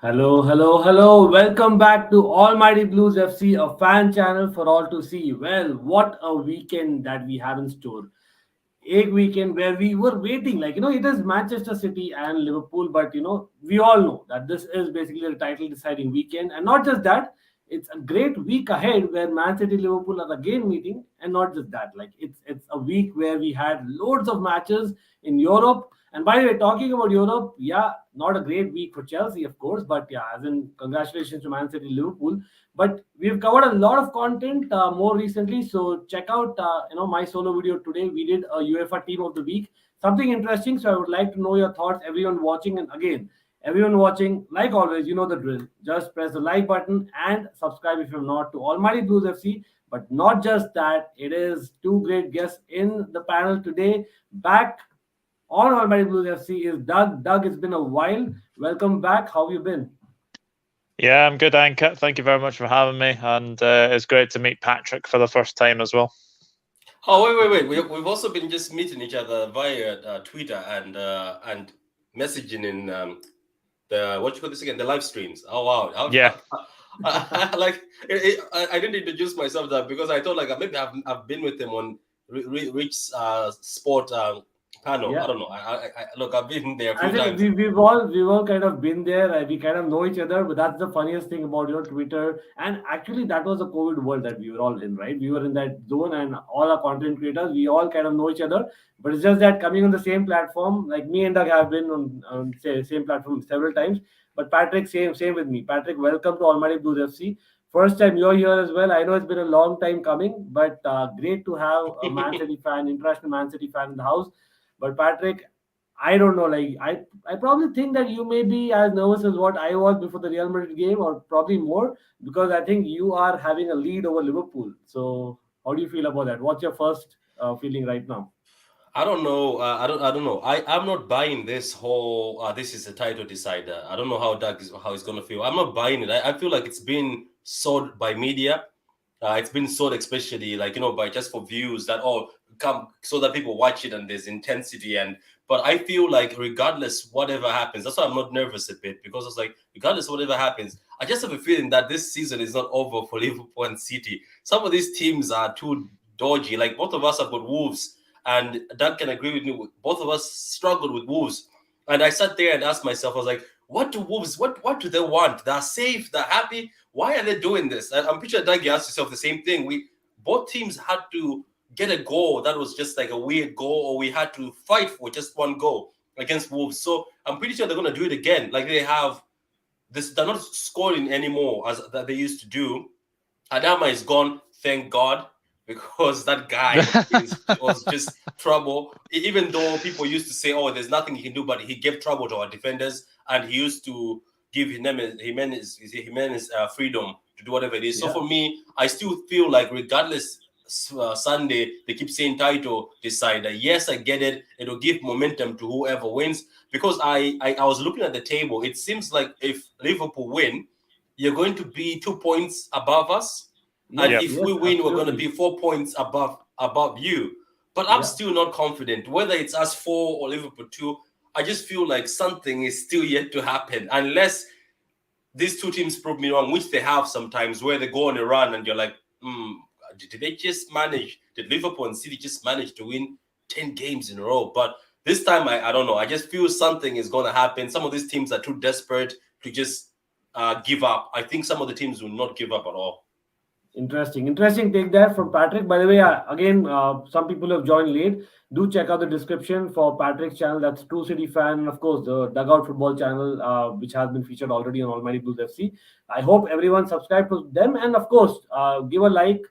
Hello, hello, hello. Welcome back to Almighty Blues FC, a fan channel for all to see. Well, what a weekend that we have in store. A weekend where we were waiting, it is Manchester City and Liverpool, but we all know that this is basically the title deciding weekend. And not just that, it's a great week ahead where Man City Liverpool are again meeting. And not just that, it's a week where we had loads of matches in Europe. And by the way, talking about Europe, yeah, not a great week for Chelsea, of course, but yeah, as in congratulations to Man City Liverpool. But we've covered a lot of content more recently, so check out my solo video today. We did a UEFA Team of the Week, something interesting. So I would like to know your thoughts, everyone watching, and again, everyone watching, like always, you know the drill. Just press the like button and subscribe if you're not to Almighty Blues FC. But not just that, it is two great guests in the panel today. Back on Almighty Blues FC is Doug. Doug, it's been a while. Welcome back. How have you been? Yeah, I'm good, Ankit. Thank you very much for having me, and it's great to meet Patrick for the first time as well. Oh, wait. We've also been just meeting each other via Twitter and messaging in the what you call this again, the live streams. Oh wow! Yeah. I didn't introduce myself that because I thought maybe I've been with them on Rich Sport panel. Yeah. I don't know. I look, I've been there a I few think times. we've all kind of been there. We kind of know each other, but that's the funniest thing about Twitter. And actually, that was a COVID world that we were all in, right? We were in that zone, and all our content creators, we all kind of know each other. But it's just that coming on the same platform, like me and Doug have been on same platform several times. But Patrick, same with me. Patrick, welcome to Almighty Blues FC. First time you're here as well. I know it's been a long time coming, but great to have a Man City fan, international Man City fan in the house. But Patrick, I don't know. I probably think that you may be as nervous as what I was before the Real Madrid game, or probably more, because I think you are having a lead over Liverpool. So, how do you feel about that? What's your first feeling right now? I don't know. I don't know. I'm not buying this whole. This is a title decider. I don't know how he's gonna feel. I'm not buying it. I feel like it's been sold by media. It's been sold, especially by just for views that come so that people watch it and there's intensity but I feel like regardless whatever happens, that's why I'm not nervous a bit because it's like regardless whatever happens, I just have a feeling that this season is not over for Liverpool and City. Some of these teams are too dodgy. Like both of us have got Wolves, and Doug can agree with me. Both of us struggled with Wolves, and I sat there and asked myself, I was like, what do Wolves? What do they want? They're safe. They're happy. Why are they doing this? I'm pretty sure Doug, you asked yourself the same thing. Both teams had to get a goal that was just like a weird goal, or we had to fight for just one goal against Wolves. So I'm pretty sure they're going to do it again. Like they have this, they're not scoring anymore as that they used to do. Adama is gone, thank God, because that guy was just trouble. Even though people used to say, "Oh, there's nothing he can do," but he gave trouble to our defenders, and he used to give Jimenez freedom to do whatever it is. Yeah. So for me, I still feel like regardless. Sunday, they keep saying title decider. Yes, I get it. It'll give momentum to whoever wins because I was looking at the table. It seems like if Liverpool win, you're going to be 2 points above us. And if we win, we're going to be 4 points above you. But I'm still not confident. Whether it's us 4 or Liverpool 2, I just feel like something is still yet to happen. Unless these two teams prove me wrong, which they have sometimes, where they go on a run and you're like, did they just manage? Did Liverpool and City just manage to win 10 games in a row? But this time, I don't know. I just feel something is going to happen. Some of these teams are too desperate to just give up. I think some of the teams will not give up at all. Interesting take there from Patrick. By the way, again, some people have joined late. Do check out the description for Patrick's channel. That's True City Fan, and of course the Dugout Football channel, which has been featured already on Almighty Blues FC. I hope everyone subscribe to them, and of course, give a like.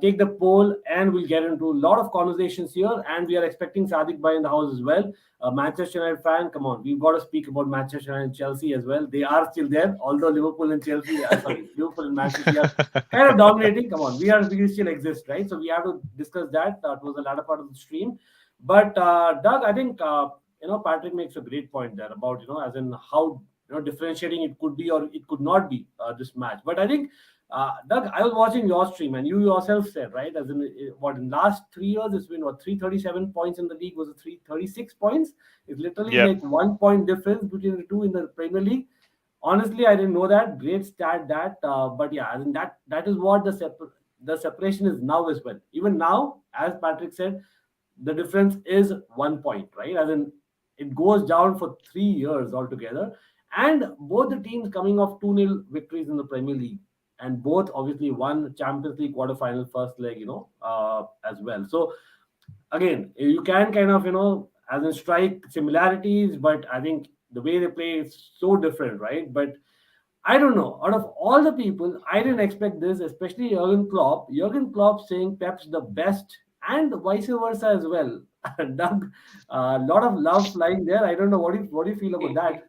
Take the poll, and we'll get into a lot of conversations here. And we are expecting Sadiq Bhai in the house as well. Manchester United fan, come on, we've got to speak about Manchester United and Chelsea as well. They are still there, although Liverpool and Chelsea, Liverpool and Manchester are kind of dominating. Come on, we still exist, right? So we have to discuss that. That was the latter part of the stream. But Doug, I think Patrick makes a great point there about as in how differentiating it could be or it could not be this match. But I think. Doug, I was watching your stream, and you yourself said, right, as in in last 3 years, it's been 337 points in the league, was it 336 points? It's literally like 1 point difference between the two in the Premier League. Honestly, I didn't know that. Great stat that. But yeah, I think that is what the separation is now as well. Even now, as Patrick said, the difference is 1 point, right? As in, it goes down for 3 years altogether. And both the teams coming off 2-0 victories in the Premier League. And both obviously won Champions League quarterfinal first leg, as well. So again, you can kind of, as in strike similarities, but I think the way they play is so different, right? But I don't know. Out of all the people, I didn't expect this, especially Jurgen Klopp. Jurgen Klopp saying Pep's the best, and vice versa as well. Doug, a lot of love flying there. I don't know what do you feel about that.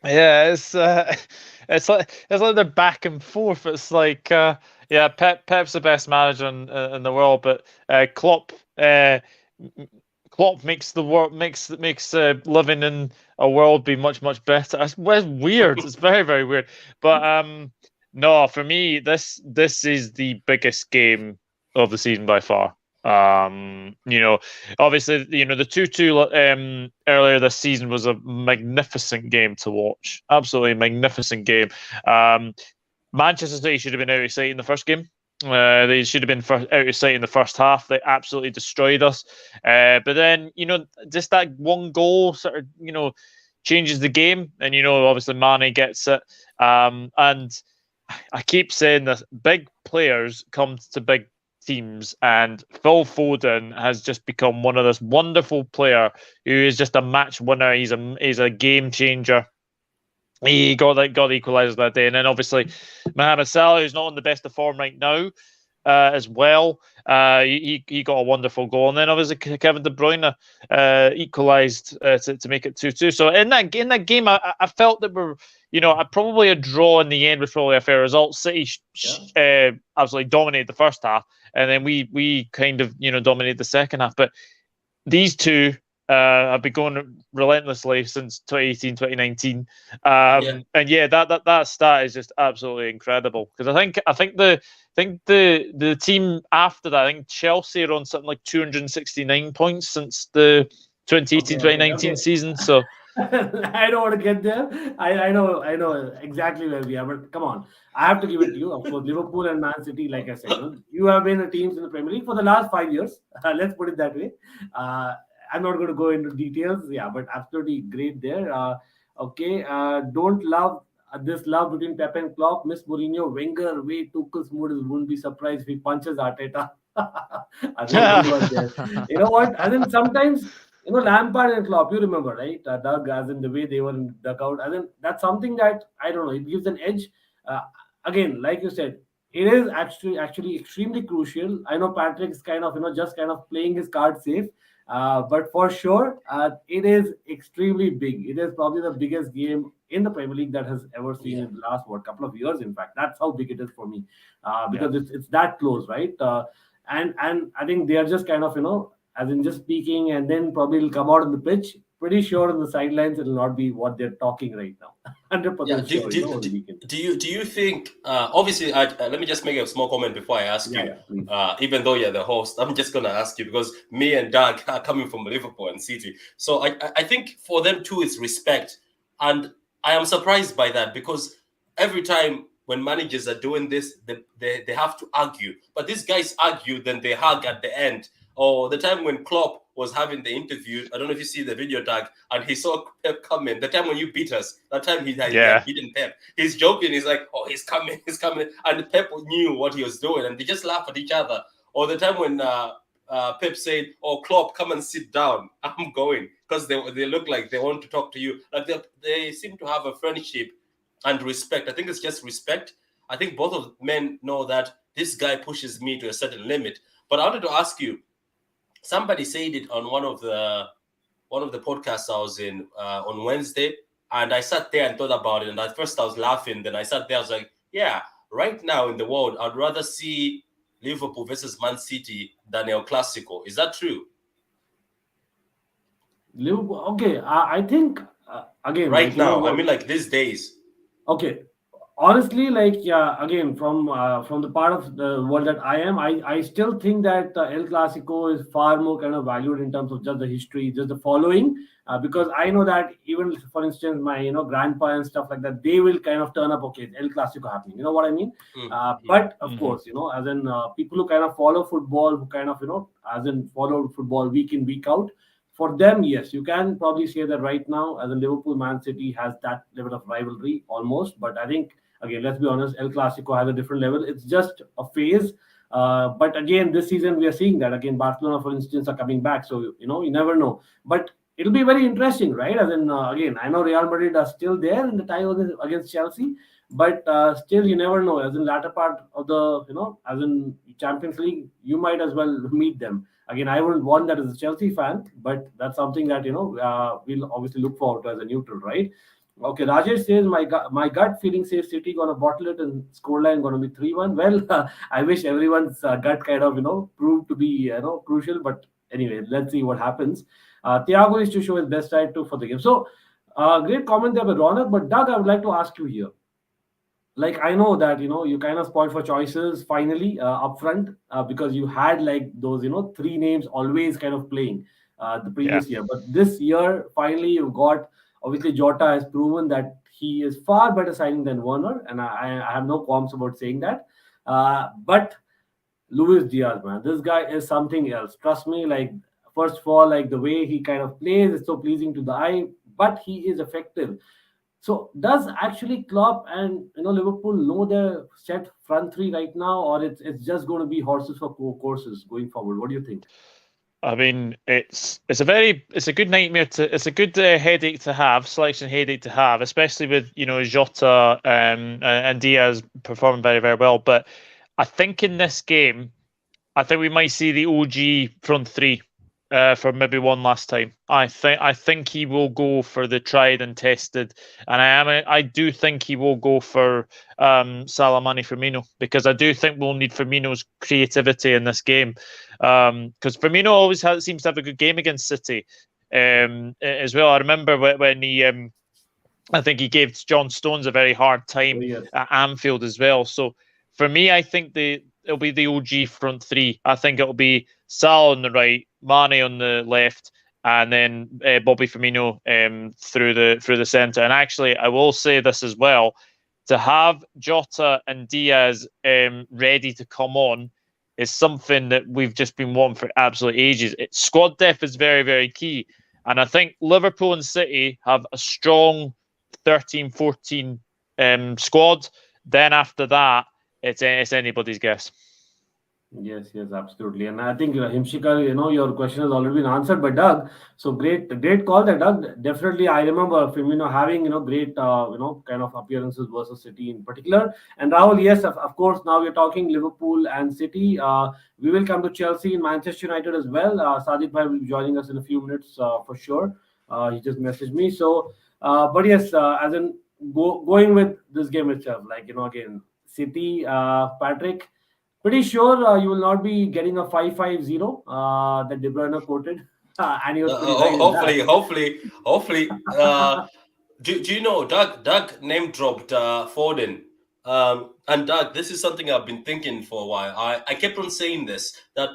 Yeah, it's like they're back and forth. It's like yeah, Pep's the best manager in the world, but Klopp makes the world makes living in a world be much better. It's weird. It's very very weird. But no, for me this is the biggest game of the season by far. Obviously, the 2-2 earlier this season was a magnificent game to watch. Absolutely magnificent game. Manchester City should have been out of sight in the first game. They should have been out of sight in the first half. They absolutely destroyed us. But then, just that one goal sort of, changes the game. And, obviously Mane gets it. And I keep saying this, big players come to big teams, and Phil Foden has just become one of this wonderful player who is just a match winner. He's a game changer. He got the equaliser that day, and then obviously Mohamed Salah, who's not on the best of form right now, as well. He got a wonderful goal, and then obviously Kevin De Bruyne equalised to make it 2-2. So in that game, I felt that probably a draw in the end was probably a fair result. City absolutely dominated the first half, and then we kind of dominated the second half. But these two have been going relentlessly since 2018, 2019. And yeah, that stat is just absolutely incredible, because I think the team after that, I think Chelsea are on something like 269 points since the 2018-2019 season. So I don't want to get there. I know exactly where we are, but come on, I have to give it to you. Of course, Liverpool and Man City, like I said, you have been the teams in the Premier League for the last 5 years. Let's put it that way. I'm not going to go into details, but absolutely great there. Okay, don't love this love between Pep and Klopp. Miss Mourinho, Wenger, way Tuchel's mood is, wouldn't be surprised if he punches Arteta. I think he was there. You know what? I think sometimes, Lampard and Klopp, you remember, right? Doug, as in the way they were in dugout. I think that's something that, I don't know, it gives an edge. Again, like you said, it is actually extremely crucial. I know Patrick's kind of, just kind of playing his card safe. But for sure, it is extremely big. It is probably the biggest game in the Premier League that has ever seen in the last couple of years. In fact, that's how big it is for me, because it's that close, right? And I think they are just kind of, as in just speaking, and then probably it'll come out on the pitch. Pretty sure on the sidelines it'll not be what they're talking right now. 100% sure. Do you think? Obviously, let me just make a small comment before I ask you. Even though you're the host, I'm just gonna ask you, because me and Doug are coming from Liverpool and City, so I think for them too it's respect, and I am surprised by that, because every time when managers are doing this, they have to argue, but these guys argue, then they hug at the end. Or the time when Klopp was having the interview, I don't know if you see the video, Tag, and he saw Pep coming. The time when you beat us, that time he had beaten Pep. He's joking. He's like, "Oh, he's coming. And Pep knew what he was doing, and they just laugh at each other. Or the time when Pep said, "Oh, Klopp, come and sit down. I'm going," because they look like they want to talk to you. Like they seem to have a friendship and respect. I think it's just respect. I think both of men know that this guy pushes me to a certain limit. But I wanted to ask you. Somebody said it on one of the podcasts I was in on Wednesday, and I sat there and thought about it. And at first I was laughing. Then I sat there, I was like, yeah, right now in the world, I'd rather see Liverpool versus Man City than El Clasico. Is that true? Liverpool, okay. I think, again, right now, I mean, like these days. Okay. Honestly, like, yeah, again, from the part of the world that I am, I still think that El Clasico is far more kind of valued in terms of just the history, just the following, because I know that even, for instance, my grandpa and stuff like that, they will kind of turn up. Okay, El Clasico happening. You know what I mean? But of Mm-hmm. course, as in people who kind of follow football, who kind of as in follow football week in week out. For them, yes, you can probably say that right now, as in Liverpool, Man City has that level of rivalry almost. But I think, again, let's be honest, El Clasico has a different level. It's just a phase. But again, this season we are seeing that again. Barcelona, for instance, are coming back. So you never know. But it'll be very interesting, right? As in, again, I know Real Madrid are still there in the tie against Chelsea, but still, you never know. As in latter part of the, as in Champions League, you might as well meet them. Again, I wouldn't want that as a Chelsea fan, but that's something that we'll obviously look forward to as a neutral, right? Okay, Rajesh says my gut feeling says City gonna bottle it and scoreline gonna be 3-1. Well, I wish everyone's gut kind of proved to be crucial, but anyway, let's see what happens. Thiago is to show his best side too for the game. So, great comment there by Ronak. But Doug, I would like to ask you here. Like, I know that you kind of spoiled for choices finally upfront because you had like those three names always kind of playing the Yeah. previous year, but this year finally you've got, obviously Jota has proven that he is far better signing than Werner, and I have no qualms about saying that. But Luis Diaz, man, this guy is something else. Trust me. Like, first of all, like the way he kind of plays is so pleasing to the eye, but he is effective. So does actually Klopp and Liverpool know their set front three right now, or it's just going to be horses for courses going forward? What do you think? I mean, it's a good nightmare it's a good headache to have, selection headache to have, especially with Jota and Diaz performing very, very well. But I think in this game, I think we might see the OG front three for maybe one last time. I think he will go for the tried and tested, and I do think he will go for Salah, Mane, Firmino, because I do think we'll need Firmino's creativity in this game, because Firmino always seems to have a good game against City as well. I remember when he. I think he gave John Stones a very hard Oh, time yes. at Anfield as well. So for me, I think it'll be the OG front three. I think it'll be Salah on the right, Mane on the left, and then Bobby Firmino through the centre. And actually, I will say this as well: to have Jota and Diaz ready to come on is something that we've just been wanting for absolute ages. Squad depth is very, very key. And I think Liverpool and City have a strong 13-14 squad. Then after that, it's anybody's guess. Yes, yes, absolutely. And I think Himshikar, your question has already been answered by Doug. So great call there, Doug. Definitely, I remember Firmino having great kind of appearances versus City in particular. And Rahul, yes, of course. Now we're talking Liverpool and City. We will come to Chelsea and Manchester United as well. Sadiq bhai will be joining us in a few minutes for sure. He just messaged me. So, but yes, as in going with this game itself, like again, City, Patrick. Pretty sure you will not be getting a 5-5-0 that De Bruyne quoted. And he was pretty right in that. Hopefully. Do you know Doug name dropped Foden? And Doug, this is something I've been thinking for a while. I kept on saying this, that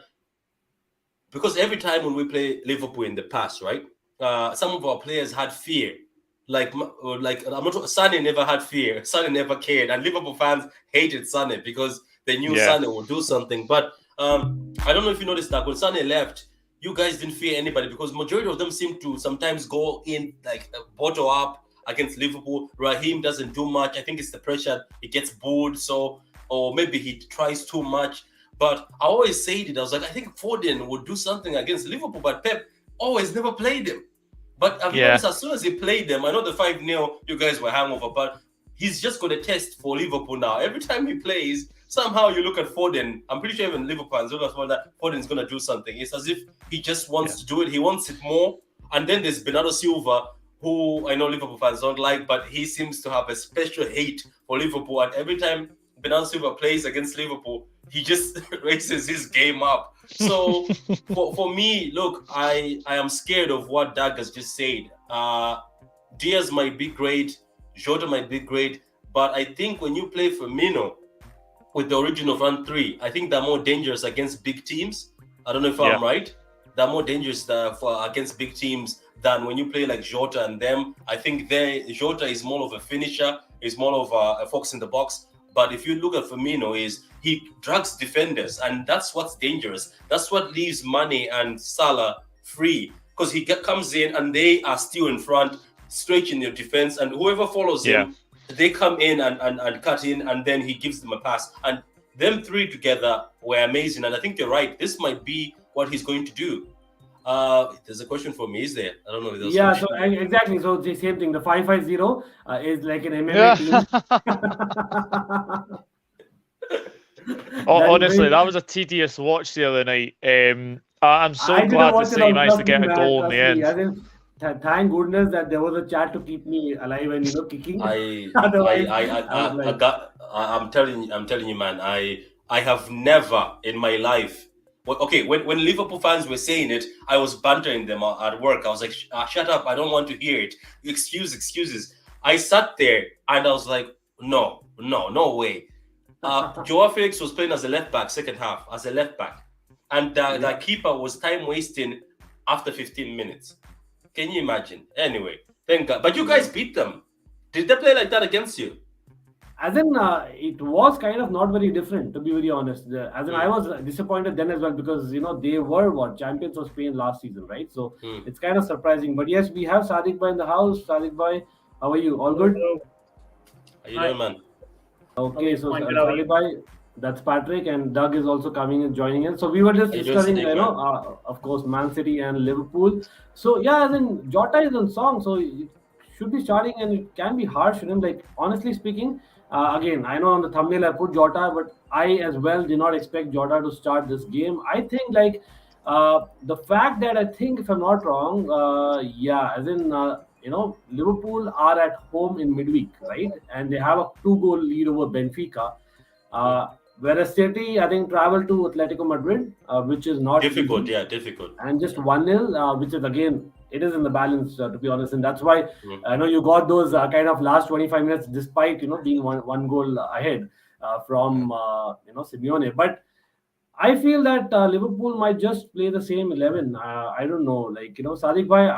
because every time when we play Liverpool in the past, right, some of our players had fear. Like I'm not. Sané never had fear. Sané never cared, and Liverpool fans hated Sané because they knew Yeah. Sané would do something. But I don't know if you noticed that when Sané left, you guys didn't fear anybody because majority of them seem to sometimes go in like bottle up against Liverpool. Raheem doesn't do much. I think it's the pressure. He gets bored, or maybe he tries too much. But I always said it. I was like, I think Foden would do something against Liverpool, but Pep always never played him. But have you noticed as soon as he played them, I know the 5-0, you guys were hangover, but he's just got a test for Liverpool now. Every time he plays, somehow you look at Foden. I'm pretty sure even Liverpool fans look at that Foden's going to do something. It's as if he just wants to do it. He wants it more. And then there's Bernardo Silva, who I know Liverpool fans don't like, but he seems to have a special hate for Liverpool. And every time Bernardo Silva plays against Liverpool, he just raises his game up. So for me, look, I am scared of what Doug has just said. Diaz might be great, Jota might be great, But I think when you play Firmino with the original front three, I think they're more dangerous against big teams. I don't know if I'm right. They're more dangerous against big teams than when you play like Jota and them. I think Jota is more of a finisher, is more of a fox in the box. But if you look at Firmino, he drags defenders, and that's what's dangerous. That's what leaves Mane and Salah free, because he comes in and they are still in front, straight in your defense, and whoever follows him, they come in and cut in, and then he gives them a pass. And them three together were amazing, and I think you're right. This might be what he's going to do. There's a question for me, is there? I don't know if there's yeah, so exactly. So the same thing. The 550 is like an MMA team. Honestly, that was a tedious watch the other night. I'm so glad to see he managed to get a goal in the end. Thank goodness that there was a chat to keep me alive and kicking. I'm telling you, man. I have never in my life. When Liverpool fans were saying it, I was bantering them at work. I was like, "Shut up! I don't want to hear it. Excuses." I sat there and I was like, "No way." Joao Felix was playing as a left back second half, as a left back, and the keeper was time wasting after 15 minutes. Can you imagine? Anyway, thank God. But you guys beat them. Did they play like that against you? As in, it was kind of not very different, to be very honest. As in, I was disappointed then as well, because they were champions of Spain last season, right? So it's kind of surprising. But yes, we have Sadiq Bhai in the house. Sadiq Bhai, how are you? All good? How you doing, man? Okay, so Sadiq Bhai, that's Patrick, and Doug is also coming and joining in. So we were just discussing, of course, Man City and Liverpool. So yeah, as in Jota is on song, so it should be starting, and it can be harsh for him. Like, honestly speaking. Again, I know on the thumbnail I put Jota, but I as well did not expect Jota to start this game. I think the fact that I think, if I'm not wrong, Liverpool are at home in midweek, right? And they have a 2-goal lead over Benfica. Whereas City, I think, travel to Atletico Madrid, which is not difficult. easy, Yeah, difficult. And just 1-0, which is again, it is in the balance, to be honest, and that's why I know you got those kind of last 25 minutes, despite being one goal ahead from Simeone. But I feel that Liverpool might just play the same 11. I don't know, Sadiq bhai,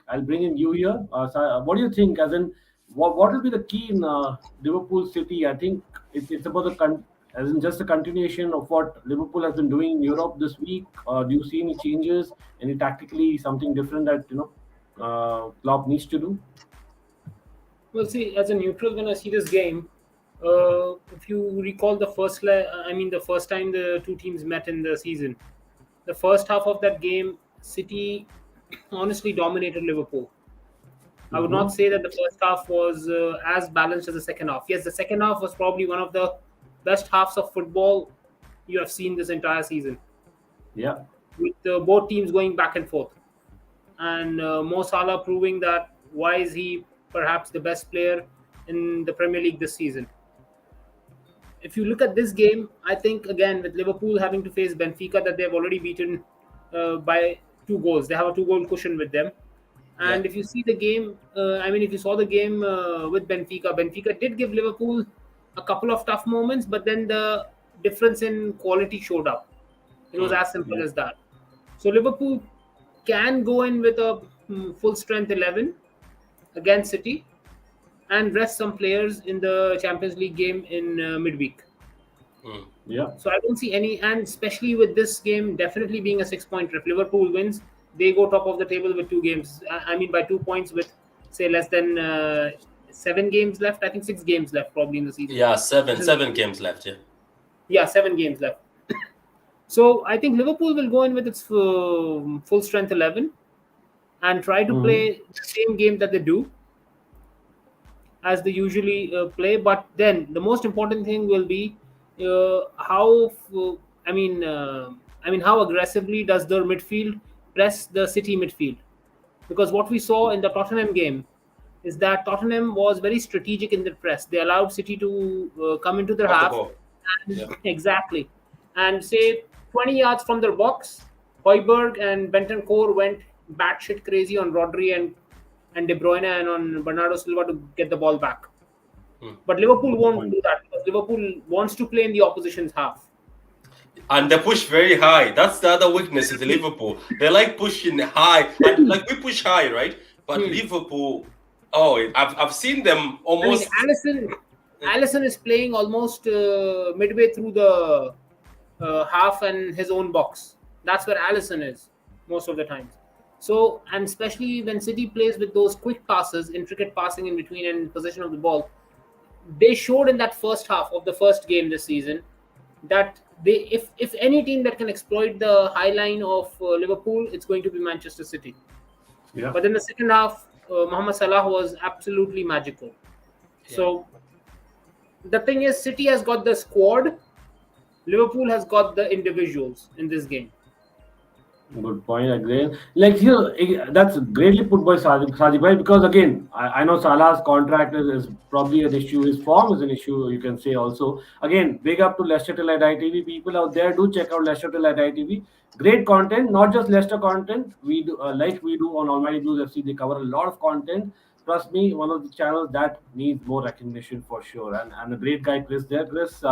I'll bring in you here. What do you think? As in, what will be the key in Liverpool City? I think it's about as in just a continuation of what Liverpool has been doing in Europe this week. Do you see any changes, any tactically something different that Klopp needs to do? Well, see, as a neutral, when I see this game, if you recall the first time the two teams met in the season, the first half of that game, City honestly dominated Liverpool. I would not say that the first half was as balanced as the second half. Yes, the second half was probably one of the best halves of football you have seen this entire season. Yeah. With both teams going back and forth. And Mo Salah proving that why is he perhaps the best player in the Premier League this season. If you look at this game, I think, again, with Liverpool having to face Benfica, that they've already beaten by 2 goals. They have a 2-goal cushion with them. And if you see the game, if you saw the game with Benfica did give Liverpool a couple of tough moments, but then the difference in quality showed up. It was as simple as that. So Liverpool can go in with a full strength 11 against City and rest some players in the Champions League game in midweek. Yeah. So I don't see any, and especially with this game definitely being a 6-point if Liverpool wins, they go top of the table with 2 games. By 2 points with, say, less than 7 games left. I think 6 games left probably in the season. Yeah, 7 games left. Yeah, 7 games left. So I think Liverpool will go in with its full strength 11 and try to play the same game that they do as they usually play. But then the most important thing will be how aggressively does their midfield press the City midfield. Because what we saw in the Tottenham game is that Tottenham was very strategic in their press. They allowed City to come into their half. Exactly. And say 20 yards from their box, Højbjerg and Bentancur went batshit crazy on Rodri and De Bruyne and on Bernardo Silva to get the ball back. But Liverpool won't do that because Liverpool wants to play in the opposition's half. And they push very high. That's the other weakness of the Liverpool. They like pushing high, and like we push high, right? But Liverpool, I've seen them almost. I mean, Allison is playing almost midway through the half and his own box. That's where Allison is most of the times. So, and especially when City plays with those quick passes, intricate passing in between and possession of the ball, they showed in that first half of the first game this season that if any team that can exploit the high line of Liverpool, it's going to be Manchester City. Yeah. But in the second half, Mohamed Salah was absolutely magical. Yeah. So the thing is, City has got the squad, Liverpool has got the individuals in this game. Good point, again. Like that's greatly put by Sadiq, because again, I know Salah's contract is probably an issue. His form is an issue, you can say also. Again, big up to Leicester Till I Die TV. People out there, do check out Leicester Till I Die TV. Great content, not just Leicester content. We do like we do on Almighty Blues FC. They cover a lot of content. Trust me, one of the channels that needs more recognition for sure. And a great guy, Chris there. Chris,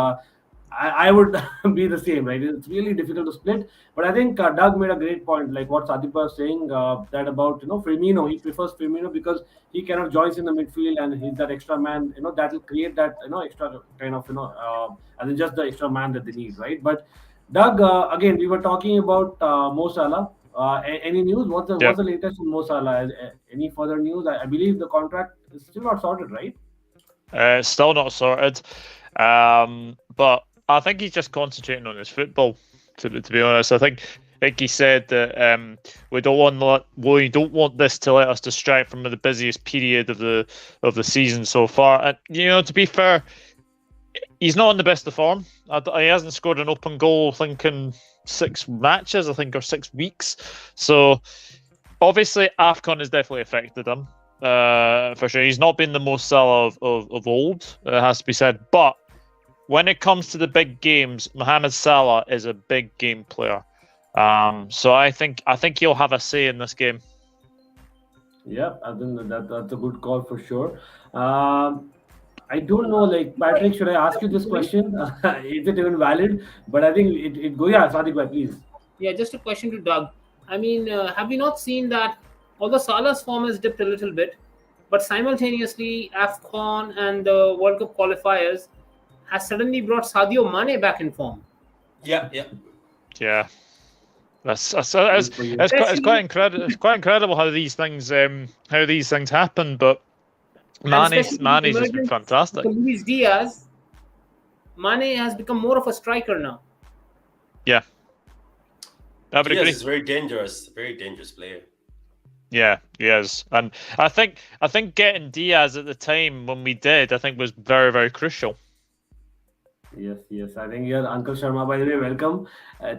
I would be the same, right? It's really difficult to split, but I think Doug made a great point, like what Sadiq was saying, that about Firmino. He prefers Firmino because he kind of joins in the midfield and he's that extra man. That will create that extra kind of and then just the extra man that they need, right? But Doug, again, we were talking about Mo Salah. Any news? What's the latest on Mo Salah? Any further news? I believe the contract is still not sorted, right? Still not sorted, but I think he's just concentrating on his football. To be honest, I think he said that we don't want this to let us distract from the busiest period of the season so far. And to be fair, he's not in the best of form. He hasn't scored an open goal, I think, in 6 matches, or 6 weeks. So obviously, AFCON has definitely affected him. For sure, he's not been the most Salah of old. It has to be said, but when it comes to the big games, Mohamed Salah is a big game player. So I think he'll have a say in this game. Yeah, I think that's a good call for sure. I don't know, like Patrick, should I ask you this question? Is it even valid? But I think it go. Yeah, Sadiq, please. Yeah, just a question to Doug. I mean, have you not seen that although Salah's form has dipped a little bit, but simultaneously AFCON and the World Cup qualifiers has suddenly brought Sadio Mane back in form. Yeah. That's quite incredible. It's quite incredible how these things happen. But Mane's just been fantastic. Luis Diaz, Mane has become more of a striker now. Yeah, I would agree. Diaz is very dangerous player. Yeah, he is, and I think getting Diaz at the time when we did, I think was very, very crucial. Yes. I think your Uncle Sharma, by the way, welcome.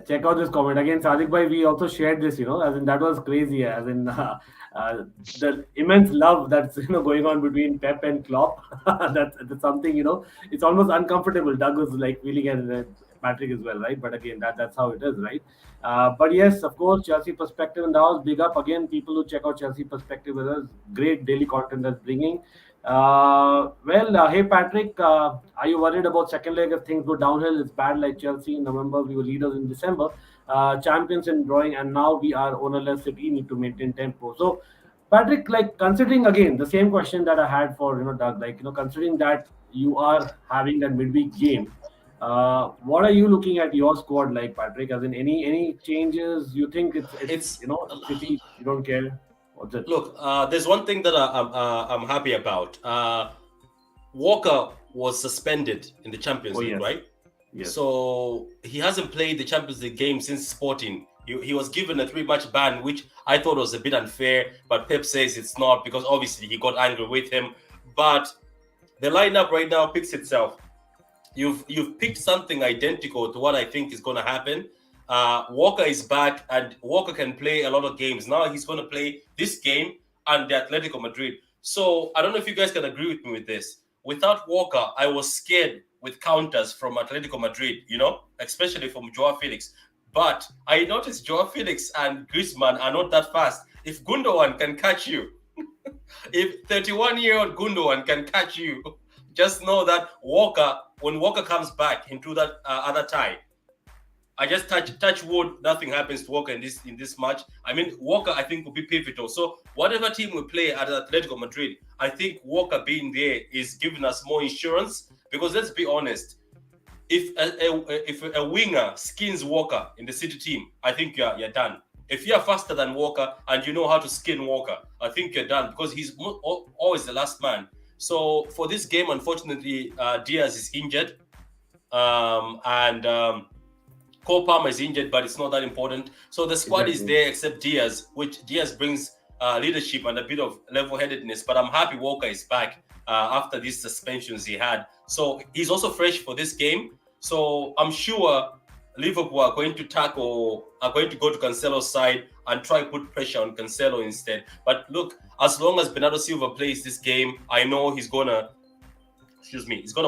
Check out this comment again, Sadiq bhai. We also shared this, as in that was crazy. As in the immense love that's going on between Pep and Klopp. that's something it's almost uncomfortable. Doug was like feeling it, Patrick as well, right? But again, that's how it is, right? But yes, of course, Chelsea Perspective and Dawes, big up again. People who check out Chelsea Perspective with us, great daily content that's bringing. Hey Patrick, are you worried about second leg if things go downhill? It's bad like Chelsea in November. We were leaders in December, champions in drawing, and now we are ownerless City, need to maintain tempo. So, Patrick, like considering again the same question that I had for Doug, like considering that you are having that midweek game, what are you looking at your squad like, Patrick? As in any changes you think it's City, you don't care? Look, there's one thing that I'm happy about. Walker was suspended in the Champions League, right? Yes. So he hasn't played the Champions League game since Sporting. He was given a 3-match ban, which I thought was a bit unfair, but Pep says it's not because obviously he got angry with him. But the lineup right now picks itself. You've picked something identical to what I think is going to happen. Walker is back and Walker can play a lot of games. Now he's going to play this game and the Atletico Madrid. So I don't know if you guys can agree with me with this. Without Walker, I was scared with counters from Atletico Madrid, especially from Joao Felix. But I noticed Joao Felix and Griezmann are not that fast. If Gundogan can catch you, if 31-year-old Gundogan can catch you, just know that when Walker comes back into that other tie, I just touch wood, nothing happens to Walker in this match. I mean, Walker, I think, will be pivotal. So whatever team we play at Atletico Madrid, I think Walker being there is giving us more insurance. Because let's be honest, if a winger skins Walker in the City team, I think you're done. If you're faster than Walker and you know how to skin Walker, I think you're done because he's always the last man. So for this game, unfortunately, Diaz is injured, and Cole Palmer is injured, but it's not that important. So the squad is there except Diaz, which Diaz brings leadership and a bit of level-headedness. But I'm happy Walker is back after these suspensions he had. So he's also fresh for this game. So I'm sure Liverpool are going to go to Cancelo's side and try to put pressure on Cancelo instead. But look, as long as Bernardo Silva plays this game, I know he's gonna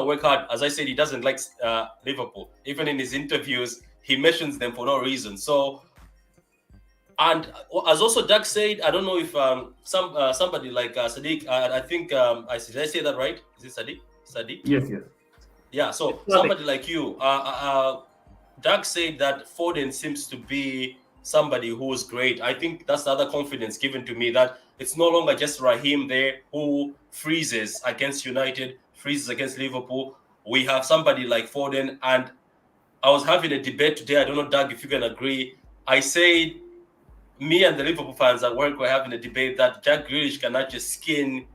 work hard. As I said, he doesn't like Liverpool. Even in his interviews, he mentions them for no reason. So, and as also Doug said, I don't know if somebody like Sadiq, I think did I say that right? Is it Sadiq? Sadiq? Yes. Yeah. So somebody like you, Doug said that Foden seems to be somebody who is great. I think that's the other confidence given to me, that it's no longer just Raheem there who freezes against United, freezes against Liverpool. We have somebody like Foden. And I was having a debate today. I don't know, Doug, if you can agree. I said, me and the Liverpool fans at work were having a debate that Jack Grealish cannot just skin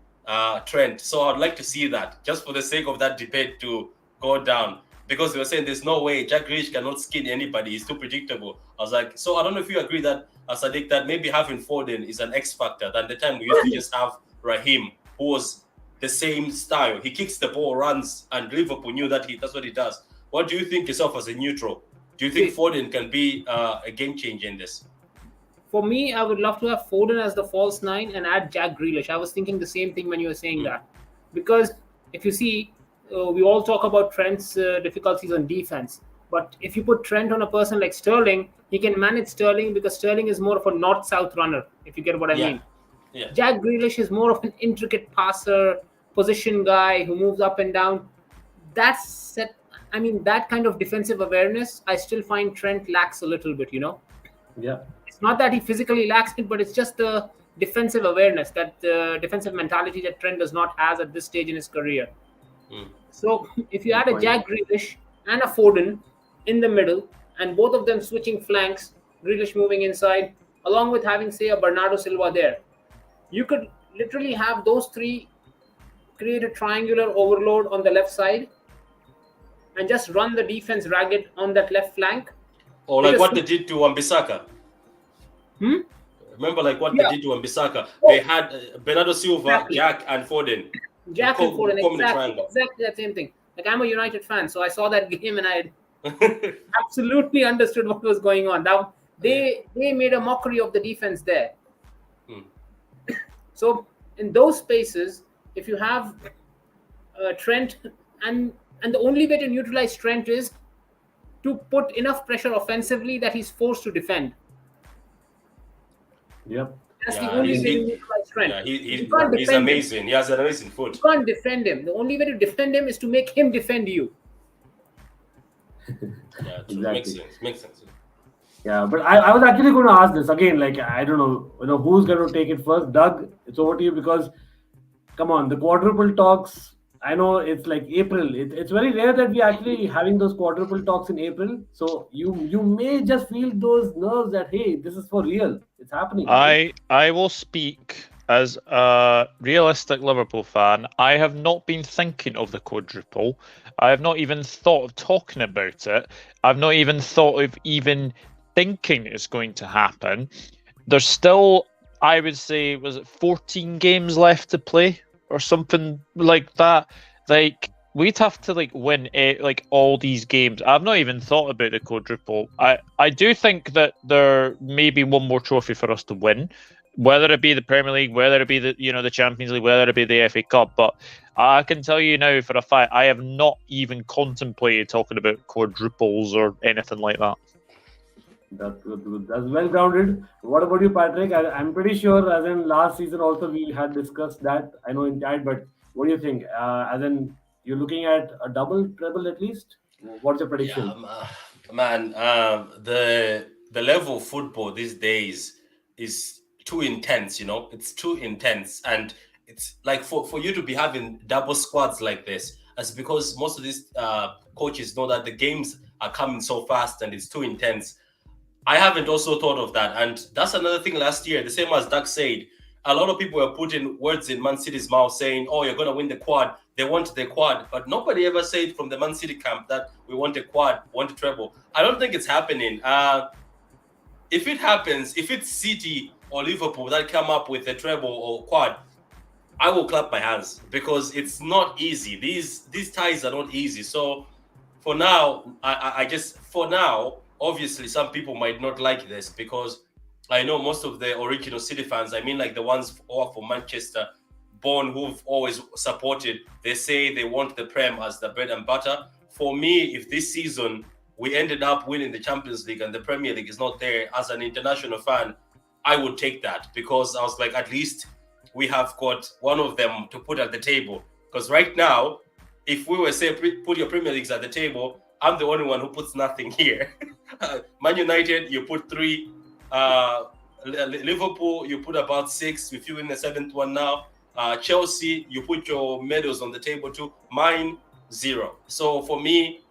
Trent. So I'd like to see that, just for the sake of that debate to go down. Because they were saying there's no way Jack Grealish cannot skin anybody. He's too predictable. I was like, so I don't know if you agree that, Sadiq, that maybe having Foden is an X factor than the time we used to just have Raheem, who was the same style. He kicks the ball, runs, and Liverpool knew that that's what he does. What do you think yourself as a neutral? Do you think Foden can be a game changer in this? For me, I would love to have Foden as the false nine and add Jack Grealish. I was thinking the same thing when you were saying that. Because if you see, we all talk about Trent's difficulties on defense. But if you put Trent on a person like Sterling, he can manage Sterling because Sterling is more of a north-south runner, if you get what I mean. Yeah. Jack Grealish is more of an intricate passer, position guy who moves up and down. That kind of defensive awareness, I still find Trent lacks a little bit, Yeah. It's not that he physically lacks it, but it's just the defensive awareness, that defensive mentality that Trent does not have at this stage in his career. So if you add a Jack Grealish and a Foden in the middle, and both of them switching flanks, Grealish moving inside, along with having, say, a Bernardo Silva there, you could literally have those three create a triangular overload on the left side and just run the defense ragged on that left flank. Or like what they did to Wan-Bissaka. Remember, like what they did to Wan-Bissaka. They had Bernardo Silva, Jack, and Foden. Jack and Foden, exactly that same thing. Like, I'm a United fan, so I saw that game and I absolutely understood what was going on. Now they made a mockery of the defense there. So in those spaces, if you have Trent, and the only way to neutralize Trent is to put enough pressure offensively that he's forced to defend. Yep. That's the only way to neutralize Trent. Yeah, he's amazing. He has an amazing foot. You can't defend him. The only way to defend him is to make him defend you. Yeah, Exactly. Makes sense. Yeah, but I was actually going to ask this again. Like, I don't know, who's going to take it first. Doug, it's over to you, because come on, the quadruple talks. I know it's like April. It's very rare that we actually having those quadruple talks in April. So you may just feel those nerves that, hey, this is for real. It's happening. I will speak as a realistic Liverpool fan. I have not been thinking of the quadruple. I have not even thought of talking about it. I've not even thought of even thinking it's going to happen. There's still, I would say, was it 14 games left to play or something like that? Like, we'd have to win all these games. I've not even thought about the quadruple. I do think that there may be one more trophy for us to win, whether it be the Premier League, whether it be the Champions League, whether it be the FA Cup. But I can tell you now for a fact, I have not even contemplated talking about quadruples or anything like that. That's good. That's well grounded. What about you, Patrick? I'm pretty sure, as in last season also, we had discussed that. I know in chat, but what do you think? As in, You're looking at a double, treble at least. What's your prediction? Man, the level of football these days is too intense. It's too intense, and it's like for you to be having double squads like this, that's because most of these coaches know that the games are coming so fast and it's too intense. I haven't also thought of that, and that's another thing. Last year, the same as Doug said, a lot of people were putting words in Man City's mouth saying, "Oh, you're going to win the quad." They want the quad, but nobody ever said from the Man City camp that we want a quad, want a treble. I don't think it's happening. If it happens, if it's City or Liverpool that come up with a treble or quad, I will clap my hands because it's not easy. These ties are not easy. So for now, for now, obviously some people might not like this because I know most of the original City fans, I mean like the ones who are from Manchester, born, who've always supported, they say they want the Prem as the bread and butter. For me, if this season we ended up winning the Champions League and the Premier League is not there, as an international fan, I would take that because I was like, at least we have got one of them to put at the table. Because right now, if we were say put your Premier Leagues at the table, I'm the only one who puts nothing here. Man United, you put 3. Liverpool, you put about 6. If you win the 7th one now, Chelsea, you put your medals on the table too. Mine, 0. So for me,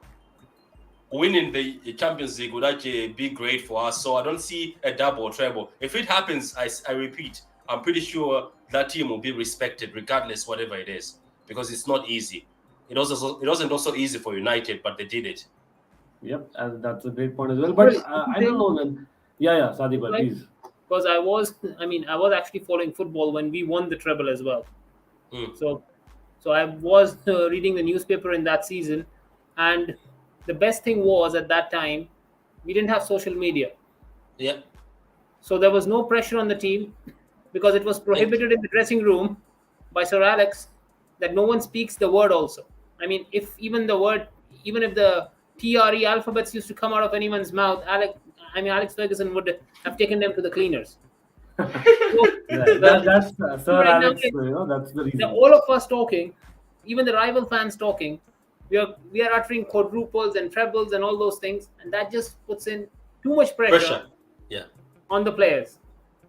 winning the Champions League would actually be great for us. So I don't see a double or treble. If it happens, I repeat, I'm pretty sure that team will be respected regardless whatever it is, because it's not easy. It wasn't also easy for United, but they did it. Yep, and that's a great point as well. But I don't know, man. Yeah, Sadiq, please. Because I was actually following football when we won the treble as well. So I was reading the newspaper in that season, and the best thing was at that time we didn't have social media. Yeah. So there was no pressure on the team because it was prohibited in the dressing room by Sir Alex that no one speaks the word also. I mean, if the TRE alphabets used to come out of anyone's mouth, Alex Ferguson would have taken them to the cleaners. That's Sir right Alex. now, That's the reason. all of us talking, even the rival fans talking, we are uttering quadruples and trebles and all those things, and that just puts in too much pressure. Yeah. On the players.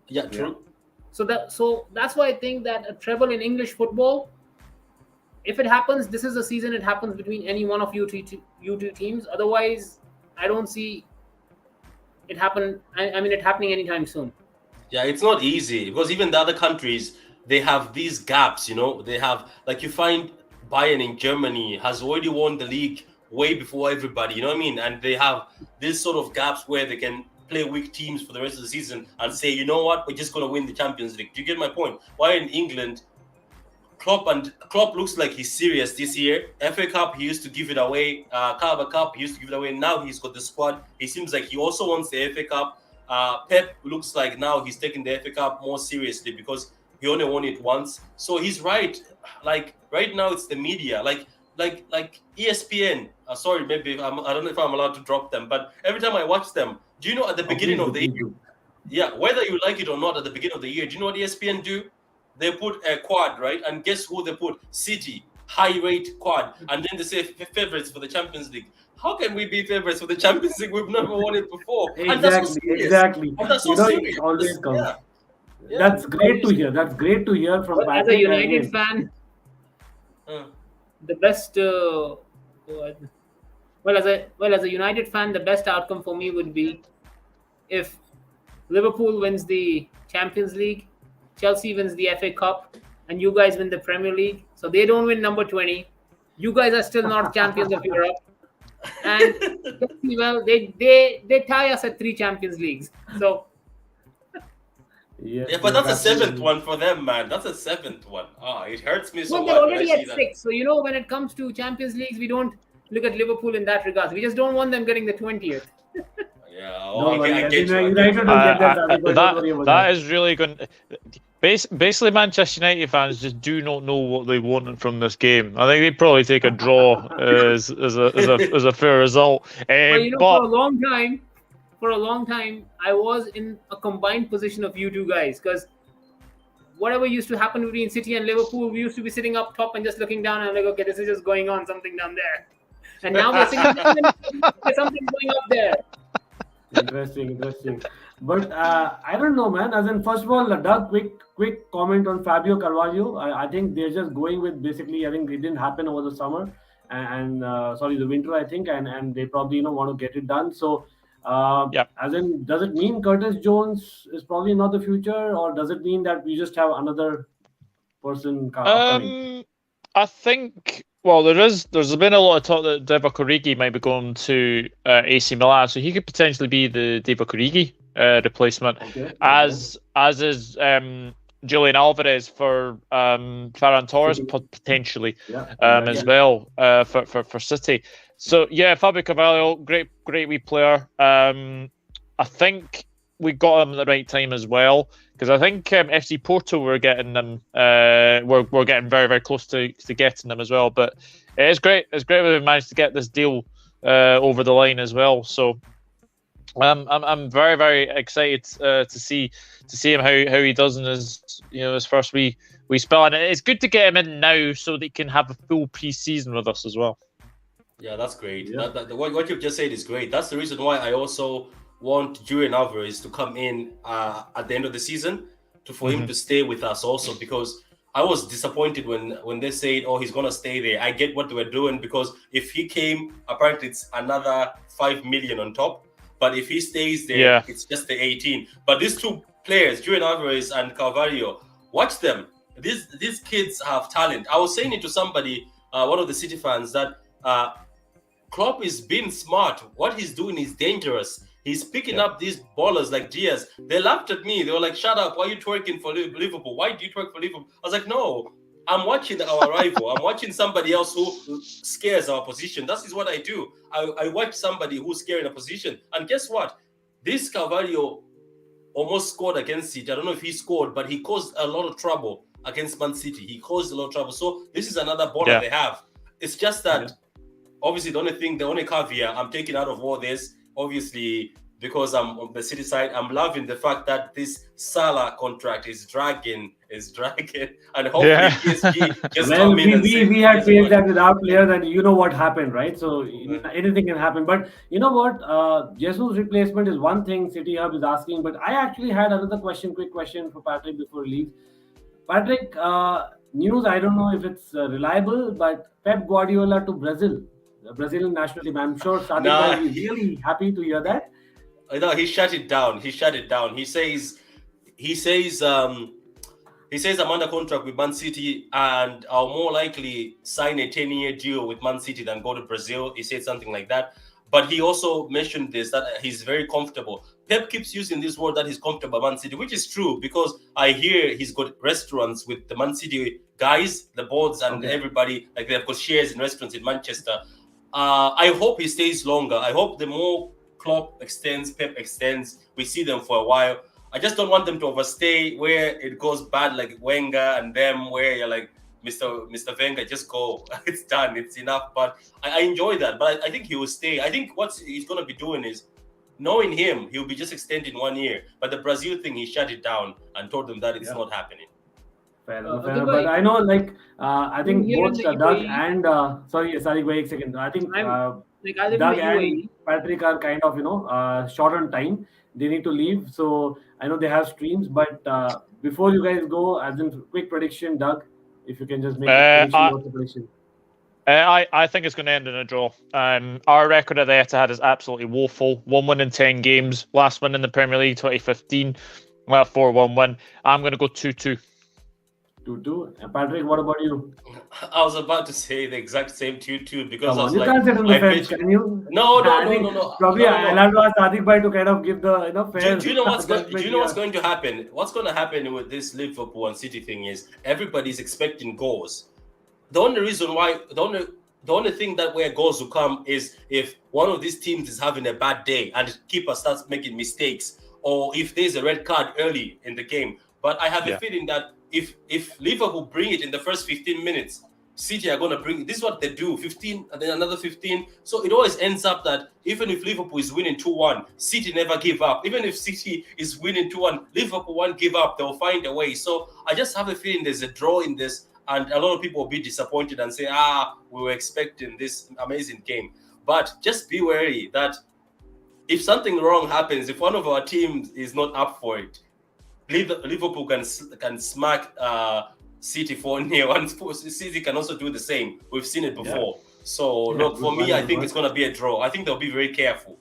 Yeah, true. So that's why I think that a treble in English football, if it happens, this is the season it happens between any one of you two teams. Otherwise, I don't see it happen. It happening anytime soon. Yeah, it's not easy because even the other countries, they have these gaps. They have, like, you find Bayern in Germany has already won the league way before everybody. You know what I mean? And they have this sort of gaps where they can play weak teams for the rest of the season and say, you know what, we're just going to win the Champions League. Do you get my point? Why in England, Klopp looks like he's serious this year. FA Cup, he used to give it away. Carabao Cup, he used to give it away. Now he's got the squad. He seems like he also wants the FA Cup. Pep looks like now he's taking the FA Cup more seriously because he only won it once. So he's right. Like right now, it's the media. Like ESPN. Sorry, maybe I don't know if I'm allowed to drop them, but every time I watch them, do you know at the beginning of the year? Yeah, whether you like it or not, at the beginning of the year, do you know what ESPN do? They put a quad, right? And guess who they put? City, high rate quad. And then they say favorites for the Champions League. How can we be favorites for the Champions League? We've never won it before. Exactly. And that's so serious. It always comes. Yeah. That's great to hear. That's great to hear from Patrick. As a United fan, the best... as a United fan, the best outcome for me would be if Liverpool wins the Champions League, Chelsea wins the FA Cup, and you guys win the Premier League. So they don't win number 20. You guys are still not champions of Europe. And well, they tie us at 3 Champions Leagues. So yeah, but that's a 7th one for them, man. That's a 7th one. It hurts me so much. They're already at 6. So when it comes to Champions Leagues, we don't look at Liverpool in that regard. We just don't want them getting the 20th. Yeah, I get you. That is really going. Basically, Manchester United fans just do not know what they wanted from this game. I think they probably take a draw as a fair result. For a long time, I was in a combined position of you two guys because whatever used to happen between City and Liverpool, we used to be sitting up top and just looking down and like, okay, this is just going on, something down there. And now we're sitting down and there's something going up there. Interesting. But I don't know, man. As in, first of all, Doug, quick comment on Fabio Carvalho. I think they're just going with basically. I think it didn't happen over the summer and sorry, the winter. I think, and they probably want to get it done. So, as in, does it mean Curtis Jones is probably not the future, or does it mean that we just have another person coming? I think. Well, there's been a lot of talk that Divock Origi might be going to AC Milan, so he could potentially be the Divock Origi replacement, as is Julian Alvarez for Ferran Torres potentially as well for City. So yeah, Fabio Carvalho, great wee player. I think we got him at the right time as well, because I think FC Porto were getting them. We're getting very, very close to getting them as well. But it's great. It's great we've managed to get this deal over the line as well. So I'm very, very excited to see him how he does in his first wee spell. And it's good to get him in now so that he can have a full pre-season with us as well. Yeah, that's great. Yeah. What you've just said is great. That's the reason why I also want Julian Alvarez to come in at the end of the season for him to stay with us also, because I was disappointed when they said, oh, he's going to stay there. I get what they were doing, because if he came, apparently it's another 5 million on top. But if he stays there, it's just the 18. But these two players, Julian Alvarez and Carvalho, watch them. These kids have talent. I was saying it to somebody, one of the City fans, that Klopp is being smart. What he's doing is dangerous. He's picking up these ballers like Diaz. They laughed at me. They were like, shut up. Why are you twerking for Liverpool? Why do you twerk for Liverpool? I was like, no, I'm watching our rival. I'm watching somebody else who scares our position. That is what I do. I watch somebody who's scaring a position. And guess what? This Carvalho almost scored against City. I don't know if he scored, but he caused a lot of trouble against Man City. He caused a lot of trouble. So this is another baller they have. It's just that, obviously, the only caveat I'm taking out of all this, obviously, because I'm on the City side, I'm loving the fact that this Salah contract is dragging, and hopefully PSG just come in and say, we had faced that with our player, that what happened, right? So anything can happen. But you know what? Jesus' replacement is one thing City Hub is asking, but I actually had another quick question for Patrick before he leaves. Patrick, news, I don't know if it's reliable, but Pep Guardiola to Brazil, the Brazilian national team. I'm sure Sadiq is really happy to hear that. No, he shut it down. He says I'm under contract with Man City, and I'll more likely sign a 10-year deal with Man City than go to Brazil. He said something like that. But he also mentioned this, that he's very comfortable. Pep keeps using this word that he's comfortable at Man City, which is true, because I hear he's got restaurants with the Man City guys, the boards, and everybody. Like, they've got shares in restaurants in Manchester. I hope he stays longer. I hope the more Klopp extends, Pep extends, we see them for a while. I just don't want them to overstay where it goes bad, like Wenger and them, where you're like, Mr. Wenger, just go. It's done. It's enough. But I enjoy that. But I think he will stay. I think what he's going to be doing is, knowing him, he'll be just extending 1 year. But the Brazil thing, he shut it down and told them that it's not happening. Fair enough. But I know, I think both Doug and sorry, wait a second. I think Doug and Patrick are kind of short on time. They need to leave, so I know they have streams. But before you guys go, as in quick prediction, Doug, if you can just make a prediction, what's the prediction? I think it's going to end in a draw. Our record at the Etihad is absolutely woeful. 1 win in 10 games. Last win in the Premier League 2015. 4-1 win. I'm going to go 2-2. 2-2. And Patrick, what about you? I was about to say the exact same 2-2 because I was you like, can't sit on the fence, can you? No. Probably I'll have to ask Sadiq bhai to kind of give the fair. Do you know what's going to happen? What's going to happen with this Liverpool and City thing is everybody's expecting goals. The only thing that where goals will come is if one of these teams is having a bad day and the keeper starts making mistakes, or if there's a red card early in the game. But I have a feeling that if Liverpool bring it in the first 15 minutes, City are going to bring, this is what they do, 15 and then another 15. So it always ends up that even if Liverpool is winning 2-1, City never give up. Even if City is winning 2-1, Liverpool won't give up. They'll find a way. So I just have a feeling there's a draw in this, and a lot of people will be disappointed and say, we were expecting this amazing game. But just be wary that if something wrong happens, if one of our teams is not up for it, Liverpool can smack City 4-0, and City can also do the same. We've seen it before. So look, for me, I think it's going to be a draw. I think they'll be very careful.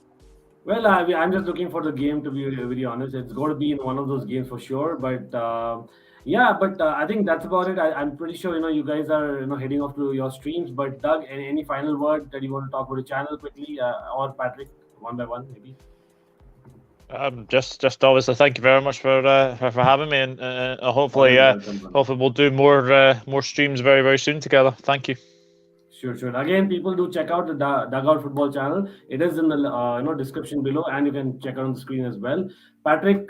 Well, I'm just looking for the game, to be very honest. It's going to be in one of those games for sure. But I think that's about it. I'm pretty sure you guys are heading off to your streams. But Doug, any final word that you want to talk about the channel quickly, or Patrick, one by one maybe? Just obviously thank you very much for having me, and hopefully we'll do more streams very, very soon together. Thank you. Sure. Again, people do check out the Dugout Football channel. It is in the description below, and you can check it on the screen as well. Patrick,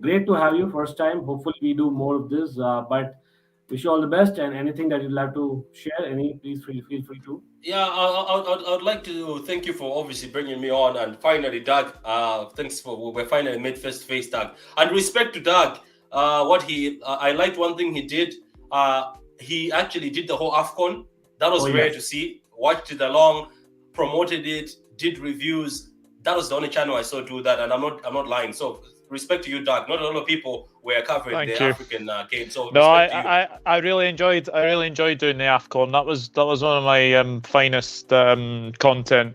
great to have you first time. Hopefully we do more of this. But wish you all the best, and anything that you'd like to share, please feel free to. Yeah, I'd like to thank you for obviously bringing me on, and finally, Doug, thanks we're finally made face to face, Doug. And respect to Doug, I liked one thing he did. He actually did the whole AFCON. That was rare to see. Watched it along, promoted it, did reviews. That was the only channel I saw do that, and I'm not lying. So respect to you, Doug. Not a lot of people were covering African game. So no, I really enjoyed doing the AFCON. That was one of my finest content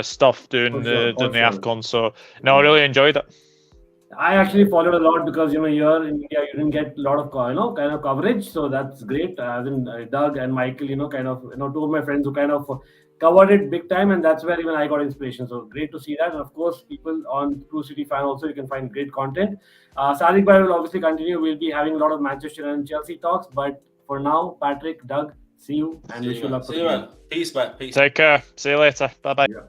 stuff doing the AFCON. So no, I really enjoyed it. I actually followed a lot because here in India you didn't get a lot of kind of coverage, so that's great. As in Doug and Michael, two of my friends who kind of covered it big time, and that's where even I got inspiration. So great to see that. And of course, people on True City Fan also, you can find great content. Sadiq bhai will obviously continue. We'll be having a lot of Manchester and Chelsea talks, but for now, Patrick, Doug, see you and wish you luck. See you, man. Peace, man. Peace. Take care. See you later. Bye bye. Yeah.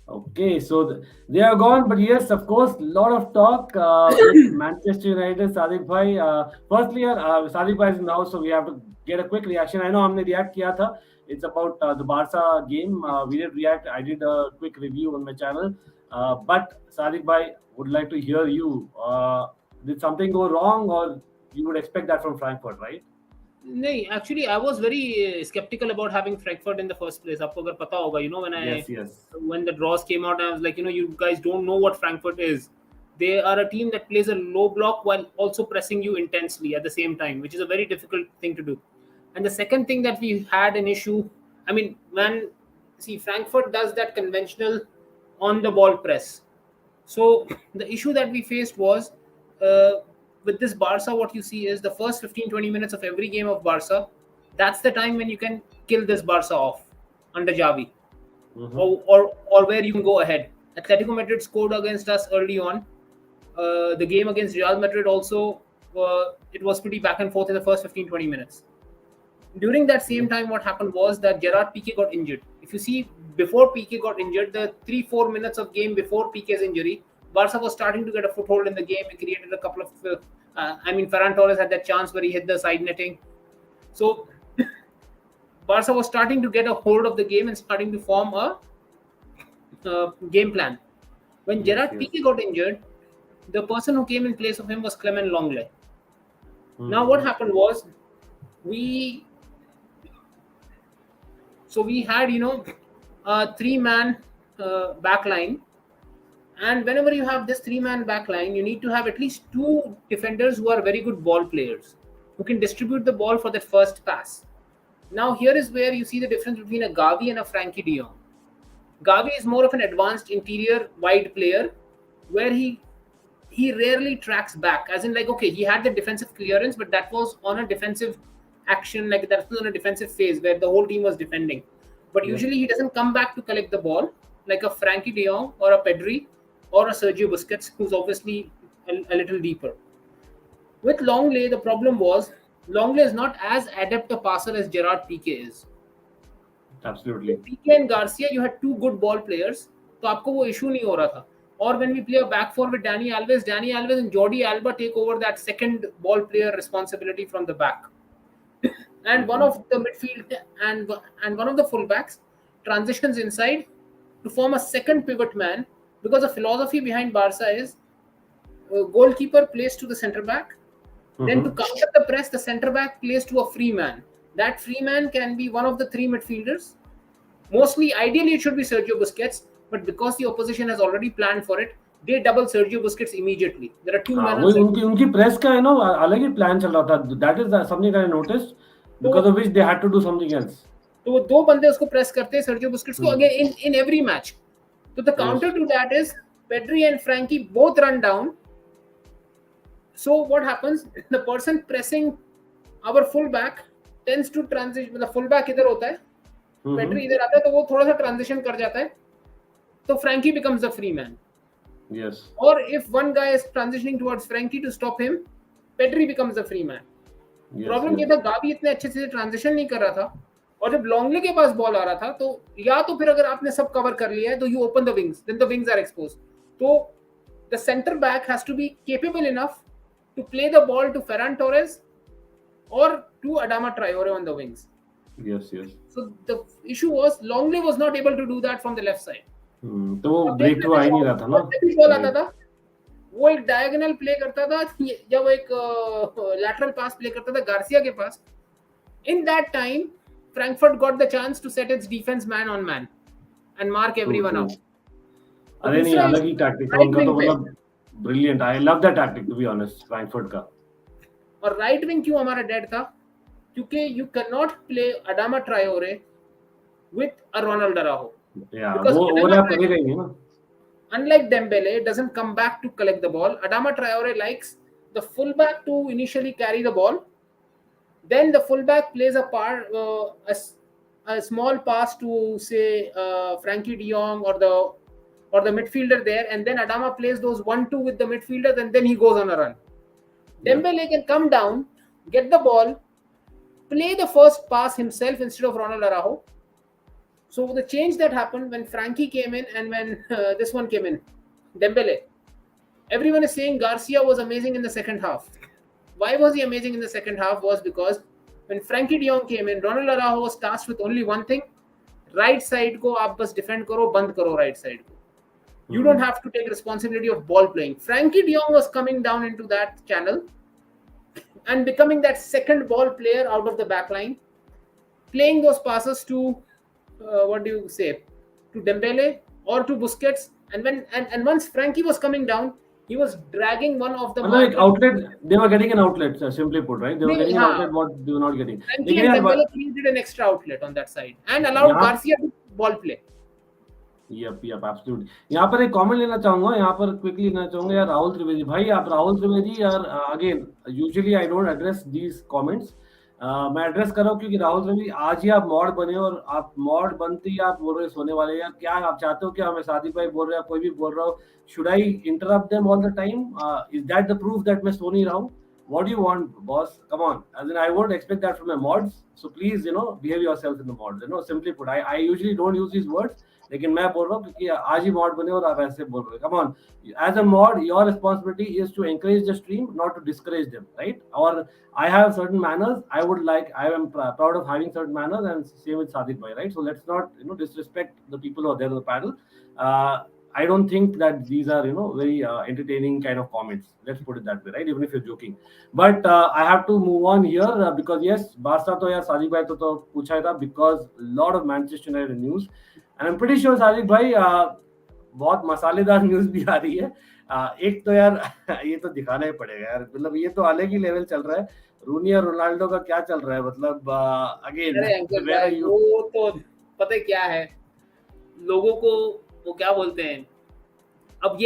Okay, so they are gone, but yes, of course, a lot of talk with Manchester United, Sadiq bhai. Firstly, Sadiq bhai is in the house, so we have to get a quick reaction. I know हमने react किया था. It's about the Barca game. We did react. I did a quick review on my channel. But Sadiq bhai, would like to hear you. Did something go wrong, or you would expect that from Frankfurt, right? No, actually, I was very skeptical about having Frankfurt in the first place. आपको अगर पता होगा, when the draws came out, I was like, you guys don't know what Frankfurt is. They are a team that plays a low block while also pressing you intensely at the same time, which is a very difficult thing to do. And the second thing that we had an issue, Frankfurt does that conventional on-the-ball press. So the issue that we faced was, with this Barca, what you see is the first 15-20 minutes of every game of Barca, that's the time when you can kill this Barca off under Xavi, or where you can go ahead. Atletico Madrid scored against us early on. The game against Real Madrid also, it was pretty back and forth in the first 15-20 minutes. During that same time, what happened was that Gerard Piqué got injured. If you see, before Piqué got injured, the 3-4 minutes of game before Piqué's injury, Barca was starting to get a foothold in the game. It created a couple of... Ferran Torres had that chance where he hit the side netting. So, Barca was starting to get a hold of the game and starting to form a game plan. When Gerard Piqué got injured, the person who came in place of him was Clement Longley. Now, what happened was, we had, a 3-man backline. And whenever you have this 3-man backline, you need to have at least 2 defenders who are very good ball players, who can distribute the ball for that first pass. Now, here is where you see the difference between a Gavi and a Frankie de Jong. Gavi is more of an advanced interior wide player, where he rarely tracks back. As in, he had the defensive clearance, but that was on a defensive action, that was on a defensive phase where the whole team was defending. But usually he doesn't come back to collect the ball like a Frankie de Jong or a Pedri or a Sergio Busquets, who's obviously a little deeper. With Longley, the problem was Longley is not as adept a passer as Gerard Piqué is. Absolutely. With Piqué and Garcia, you had 2 good ball players, so आपको वो issue नहीं हो रहा था. Or when we play a back four with Dani Alves and Jordi Alba take over that second ball player responsibility from the back. and one of the midfield and one of the fullbacks transitions inside to form a second pivot man, because the philosophy behind Barca is goalkeeper plays to the centre back. Then to counter the press, the centre back plays to a free man. That free man can be one of the three midfielders. Mostly, ideally, it should be Sergio Busquets, but because the opposition has already planned for it, they double Sergio Busquets immediately. There are two men. उनकी press का अलग ही plan चल रहा था. That is something I noticed, because of which they had to do something else. तो वो दो बंदे उसको प्रेस करते हैं सर्जियो बुस्केट्स को again in every match. So the counter to that is Pedri and Frankie both run down. So what happens? The person pressing our fullback tends to transition. मतलब fullback इधर होता है, Pedri इधर आता है, तो वो थोड़ा सा transition कर जाता है. So Frankie becomes the free man. Yes. Or if one guy is transitioning towards Frankie to stop him, Pedri becomes the free man. Problem ये था, गावी इतने अच्छे से transition नहीं कर रहा था, और जब लॉन्गले के पास बॉल आ रहा था, तो या तो फिर अगर आपने सब कवर कर लिया है तो you open the wings, then the wings are exposed. तो the center back has to be capable enough to play the ball to Ferran Torres or to Adama Traore on the wings. Yes. So the issue was Longley was not able to do that from the left side. तो वो break through आ ही नहीं रहा था ना. Ball आता था, वो एक डायगोनल प्ले करता था, या वो एक लैटरल पास प्ले करता था गार्सिया के पास. In that time, Frankfurt got the chance to set its defense man on man and mark everyone out. अरे नहीं, अलग ही टैक्टिक था उनका, तो मतलब brilliant. I love that tactic, to be honest, Frankfurt का. और राइट विंग क्यों हमारा डेड था? क्योंकि you cannot play Adama Traore with a Ronaldo Araujo. Yeah, वो overlap करेगा ही नहीं ना. Unlike Dembele, doesn't come back to collect the ball. Adama Traore likes the fullback to initially carry the ball. Then the fullback plays a small pass to say Frankie De Jong or the midfielder there, and then Adama plays those 1-2 with the midfielders, and then he goes on a run. Dembele can come down, get the ball, play the first pass himself instead of Ronaldo Araujo. So the change that happened when Frankie came in and when this one came in, Dembele, everyone is saying Garcia was amazing in the second half. Why was he amazing in the second half? Was because when Frankie De Jong came in, Ronaldo Araujo was tasked with only one thing: right side ko aap bas defend karo, band karo right side ko. You don't have to take responsibility of ball playing. Frankie De Jong was coming down into that channel and becoming that second ball player out of the back line, playing those passes to to Dembele or to Busquets. And once Frankie was coming down, he was dragging one of the like outlet. They were getting an outlet, simply put, right? They were getting an outlet what they were not getting. Frankie and Dembele created an extra outlet on that side and allowed Garcia to ball play. Yep, absolutely. यहाँ पर एक comment लेना चाहूंगा, यहाँ पर quickly लेना चाहूंगा यार. राहुल त्रिवेदी भाई, आप राहुल त्रिवेदी यार, again usually I don't address these comments. मैं एड्रेस कर रहा हूँ क्योंकि राहुल त्रिवेदी आज ही आप मॉड बने और आप मॉड बनते ही आप बोल रहे सोने वाले. यार क्या आप चाहते हो कि हमें सादिक भाई बोल रहे हैं, कोई भी बोल रहा हो, should I interrupt them all the time? Is that the proof that मैं सो नहीं रहा हूँ? What do you want, boss? Come on. As in, I won't expect that from my mods. So please, behave yourself in the mods. Simply put, I usually don't use these words. लेकिन मैं बोल रहा हूँ क्योंकि आज ही mod बने और आप ऐसे बोल रहे हो. Come on. As a mod, your responsibility is to encourage the stream, not to discourage them, right? Or I have certain manners. I am proud of having certain manners, and same with Sadiq bhai, right? So let's not, disrespect the people who are there on the panel. I don't think that these are, very entertaining kind of comments. Let's put it that way, right? Even if you're joking. But I have to move on here because yes, Barca to yaar Sadiq bhai to pucha tha because a lot of Manchester United news, and I'm pretty sure Sadiq bhai बहुत मसालेदार news भी आ रही है. एक तो यार ये तो दिखाना ही पड़ेगा यार, मतलब ये तो अलग ही लेवल चल रहा है. रूनी और रोनाल्डो का क्या चल रहा है, मतलब अगेन वो तो पता है क्या है, लोगों को वो क्या बोलते हैं, अब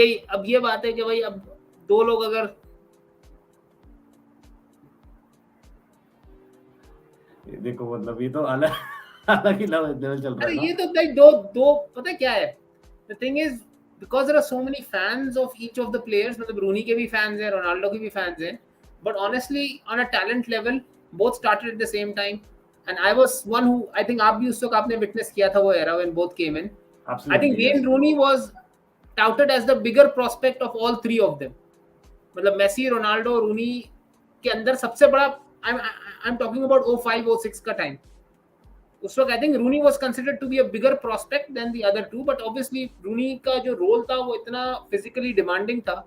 ये बात है कि भाई अब दो लोग अगर देखो, मतलब ये तो अलग ही लेवल चल रहा है. ये तो दो पता है क्या है, the thing is because there are so many fans of each of the players, मतलब रूनी के भी फैंस हैं, रोनाल्डो के भी फैंस हैं, but honestly on a talent level both started at the same time, and I was one who, I think आप भी उस वक्त आपने witness किया था वो era when both came in. Absolutely, I think Wayne Rooney was touted as the bigger prospect of all three of them. मतलब Messi, Ronaldo, रूनी के अंदर सबसे बड़ा I'm talking about 05-06 का time. उस वक्त I think Rooney was considered to be a bigger prospect than the other two, but obviously Rooney का जो role था वो इतना physically demanding था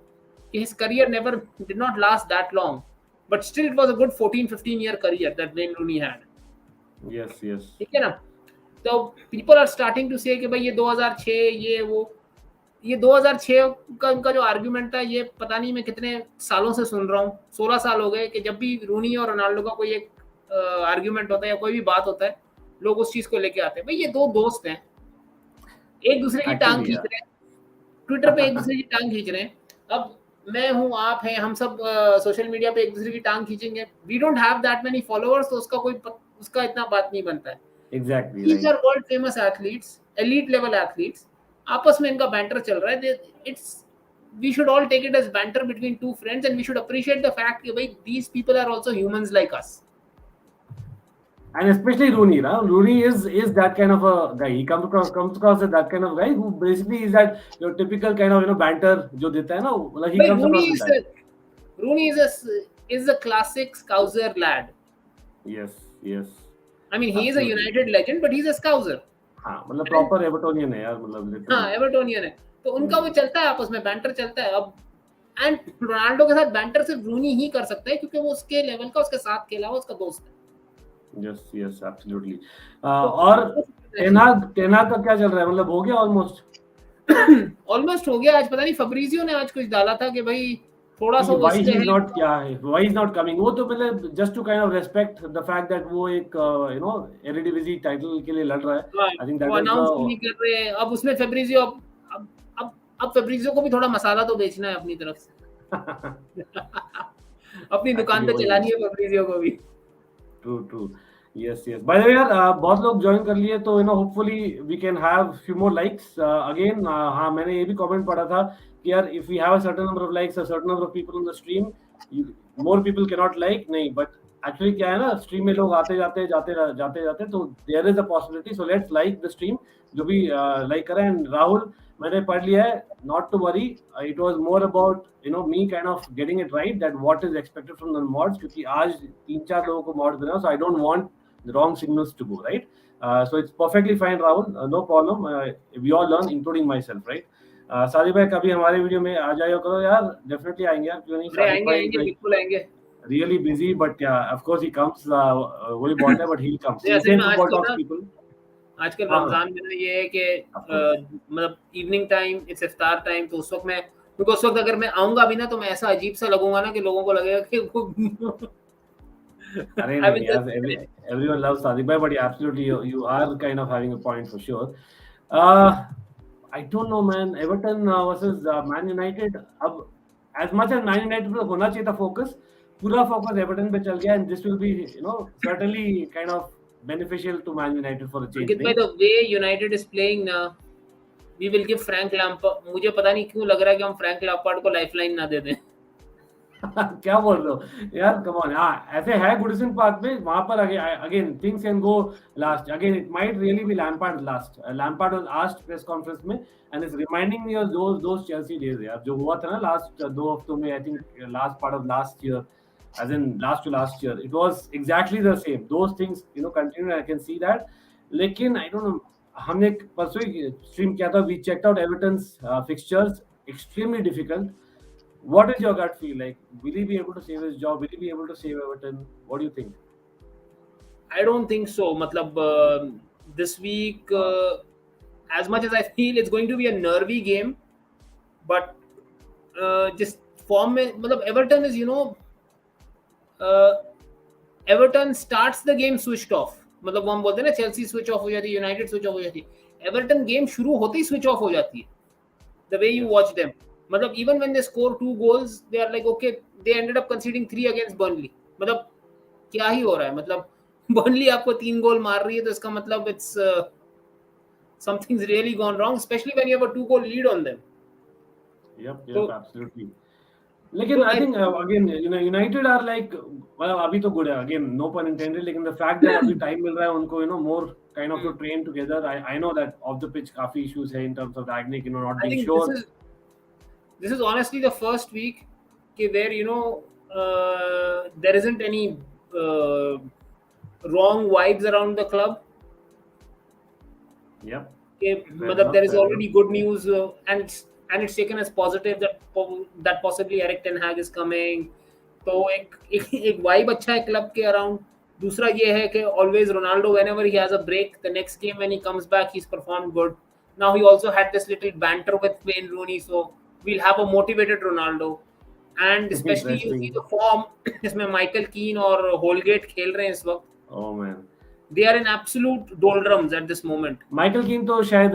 कि his career never did not last that long, but still it was a good 14-15 year career that Wayne Rooney had. Yes. ठीक है ना? तो people are starting to say कि भाई ये 2006 ये 2006 का उनका जो आर्ग्यूमेंट था, ये पता नहीं मैं कितने सालों से सुन रहा हूँ, 16 साल हो गए कि जब भी रूनी और रोनाल्डो का कोई एक आर्ग्यूमेंट होता है या कोई भी बात होता है, लोग उस चीज को लेके आते हैं, भाई ये दो दोस्त हैं, एक दूसरे की टांग खींच रहे हैं, ट्विटर पे एक दूसरे की टांग खींच रहे हैं. अब मैं हूँ, आप हैं, हम सब सोशल मीडिया पे एक दूसरे की टांग खींचेंगे. We don't have that many followers, तो उसका इतना बात नहीं बनता है. Exactly. These are world famous athletes, elite level athletes. आपस में इनका banter चल रहा है. We should all take it as banter between two friends, and we should appreciate the fact that these people are also humans like us. And especially Rooney, Rooney is that kind of a guy. He comes across as that kind of guy who basically is that your typical kind of banter जो देता है ना, like he comes across with that. Rooney is a classic Scouser lad. Yes. I mean, he is a United legend, but he's a Scouser. हाँ, मतलब proper Evertonian है यार, मतलब. हाँ, Evertonian है. तो उनका वो चलता है, आपस में banter चलता है. अब एंड रोनाल्डो के साथ banter सिर्फ रूनी ही कर सकता है, क्योंकि वो उसके लेवल का, उसके साथ खेला हुआ, उसका दोस्त है. Yes, absolutely. और टेन हाग का क्या चल रहा है, मतलब हो गया ऑलमोस्ट हो गया. आज पता नहीं फब्रिजियो ने आज कुछ डाला था कि भाई थोड़ा सा why he's not coming. वो तो मतलब just to kind of respect the fact that वो एक Eredivisie title के लिए लड़ रहा है. I think that वो अनाउंस नहीं कर रहे हैं. अब उसमें फब्रिजियो अब फब्रिजियो को भी थोड़ा मसाला तो बेचना है अपनी तरफ से. अपनी दुकान तो चलानी है फब्रिजियो को भी. True. Yes. By the way, यार बहुत लोग ज्वाइन कर लिए, तो hopefully we can have few more likes again. हाँ, मैंने ये भी कमेंट पढ़ा था कि यार if we have a certain number of likes, a certain number of people on the stream, more people cannot like. नहीं, but actually क्या है ना, stream में लोग आते जाते, तो there is a possibility. So let's like the stream. जो भी like करें. And राहुल, मैंने पढ़ लिया है, not to worry. It was more about me kind of getting it right, that what is expected from the mods, क्योंकि आज 3-4 लोगों को mod देना, so I don't want the wrong signals to go, right? So it's perfectly fine, Rahul. No problem. We all learn, including myself, right? Sadiq भाई कभी हमारे video में आ जाइए करो यार. डेफिनेटली आएंगे यार, क्यों नहीं. आएंगे बिल्कुल आएंगे. Really busy, but yeah, of course he comes. वही बात है, but he comes. Same football talks people. आजकल रमजान में ये है कि मतलब evening time, it's iftar time, तो उस वक्त मैं, क्योंकि उस वक्त अगर मैं आऊंगा भी ना, तो मैं ऐसा अजीब सा लगूंगा ना कि लोगों को लगेगा कि अरे नहीं यार, everyone loves Sadiq bhai, but absolutely you are kind of having a point for sure. I don't know, man. Everton versus Man United. अब as much as Man United पे होना चाहिए था focus, पूरा focus Everton पे चल गया, and this will be certainly kind of beneficial to Man United for a change. By the way United is playing now, we will give Frank Lampard. मुझे पता नहीं क्यों लग रहा है कि हम Frank Lampard को लाइफलाइन ना दे दें. क्या बोल रहे हो यार, कम ऑन. हाँ, ऐसे है गुडसन पार्क में, वहां पर again things can go last. Again it might really be Lampard last. Lampard was asked press conference में, and is reminding me of those Chelsea days यार, जो हुआ था ना लास्ट 2 हफ्तों में. I think last part of last year, as in last to last year, it was exactly the same. Those things continue. I can see that. लेकिन I don't know, हमने परसों ही स्ट्रीम किया था. We checked out Everton's fixtures, extremely difficult. What is your gut feel like? Will he be able to save his job? Will he be able to save Everton? What do you think? I don't think so. मतलब this week, as much as I feel it's going to be a nervy game, but just form में, मतलब Everton is Everton starts the game switched off. मतलब वो हम बोलते हैं ना, Chelsea switch off हो जाती है, यूनाइटेड स्विच ऑफ हो जाती है. एवर्टन गेम शुरू होते ही स्विच ऑफ हो जाती है. The way you watch them, मतलब even when they score 2 goals, they are like okay, they ended up conceding 3 against Burnley. मतलब क्या ही हो रहा है, मतलब Burnley आपको 3 गोल मार रही है, तो इसका मतलब it's something's really gone wrong, especially when you have a 2 goal lead on them. Yep, absolutely. लेकिन I think again United are like, well अभी तो good है, again no pun intended, लेकिन the fact that अभी time मिल रहा है उनको more kind of to train together. I know that off the pitch काफी issues है in terms of Ragnick not being sure. This is honestly the first week where there isn't any wrong vibes around the club. Yep. There is already good news, and it's taken as positive that possibly Eric Ten Hag is coming. तो एक vibe अच्छा है club के around. दूसरा ये है कि always Ronaldo, whenever he has a break, the next game when he comes back, he's performed good. Now he also had this little banter with Wayne Rooney, so we'll have a motivated Ronaldo. And especially you see the form जिसमें Michael Keane और Holgate खेल रहे हैं इस वक्त. Oh man. They are in absolute doldrums at this moment. Michael Keane तो शायद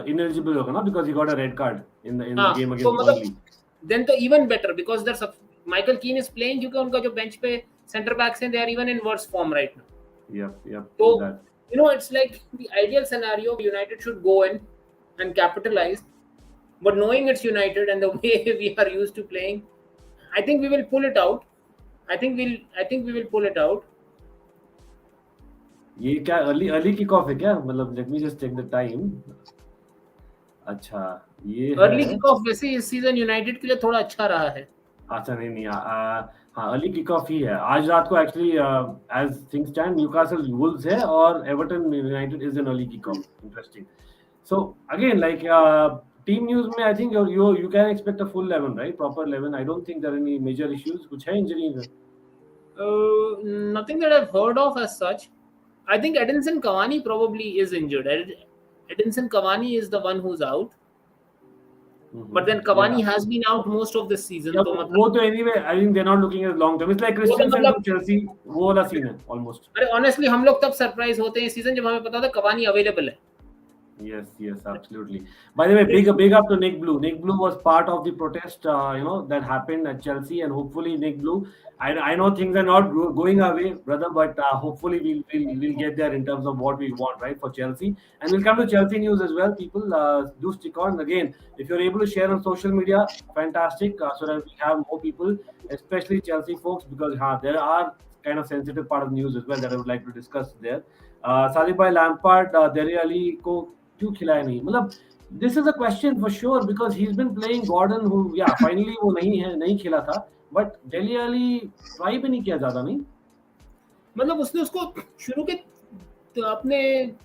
ineligible होगा ना, because he got a red card in the game against Burnley. Then तो even better, because there's Michael Keane is playing क्योंकि उनका जो bench पे center backs हैं, they are even in worse form right now. Yep. So it's like the ideal scenario. United should go in and capitalize, but knowing it's United and the way we are used to playing, I think we will pull it out. I think we will pull it out. ये क्या early kick off है क्या? मतलब let me just check the time. अच्छा ये early kick off वैसे इस season United के लिए थोड़ा अच्छा रहा है. अच्छा नहीं हाँ early kick off ही है. आज रात को actually as things stand Newcastle Wolves है और Everton United is an early kick off. Interesting. So again like team news में I think you can expect a full 11, right? Proper 11. I don't think there are any major issues. कुछ है injury? Nothing that I've heard of as such. I think Edinson Cavani probably is injured. Edinson Cavani is the one who's out. Mm-hmm. But then Cavani has been out most of this season. Yeah, so anyway, I think they're not looking at long term. It's like Christensen to Chelsea. वो वाला scene है almost. अरे honestly हम लोग तब surprise होते हैं इस season जब हमें पता था Cavani available है. Yes, absolutely. By the way, big up to Nick Blue. Nick Blue was part of the protest, that happened at Chelsea, and hopefully Nick Blue. I know things are not going our way, brother, but hopefully we'll get there in terms of what we want, right, for Chelsea. And we'll come to Chelsea news as well. People do stick on. Again, if you're able to share on social media, fantastic, so that we have more people, especially Chelsea folks, because there are kind of sensitive part of the news as well that I would like to discuss there. Sadiq by Lampard, Dele Alli को क्यों खिलाया नहीं? मतलब this is a question for sure because he's been playing Gordon, who finally वो नहीं खेला था, but Dele Alli try भी नहीं किया ज़्यादा नहीं. मतलब उसने उसको शुरू के अपने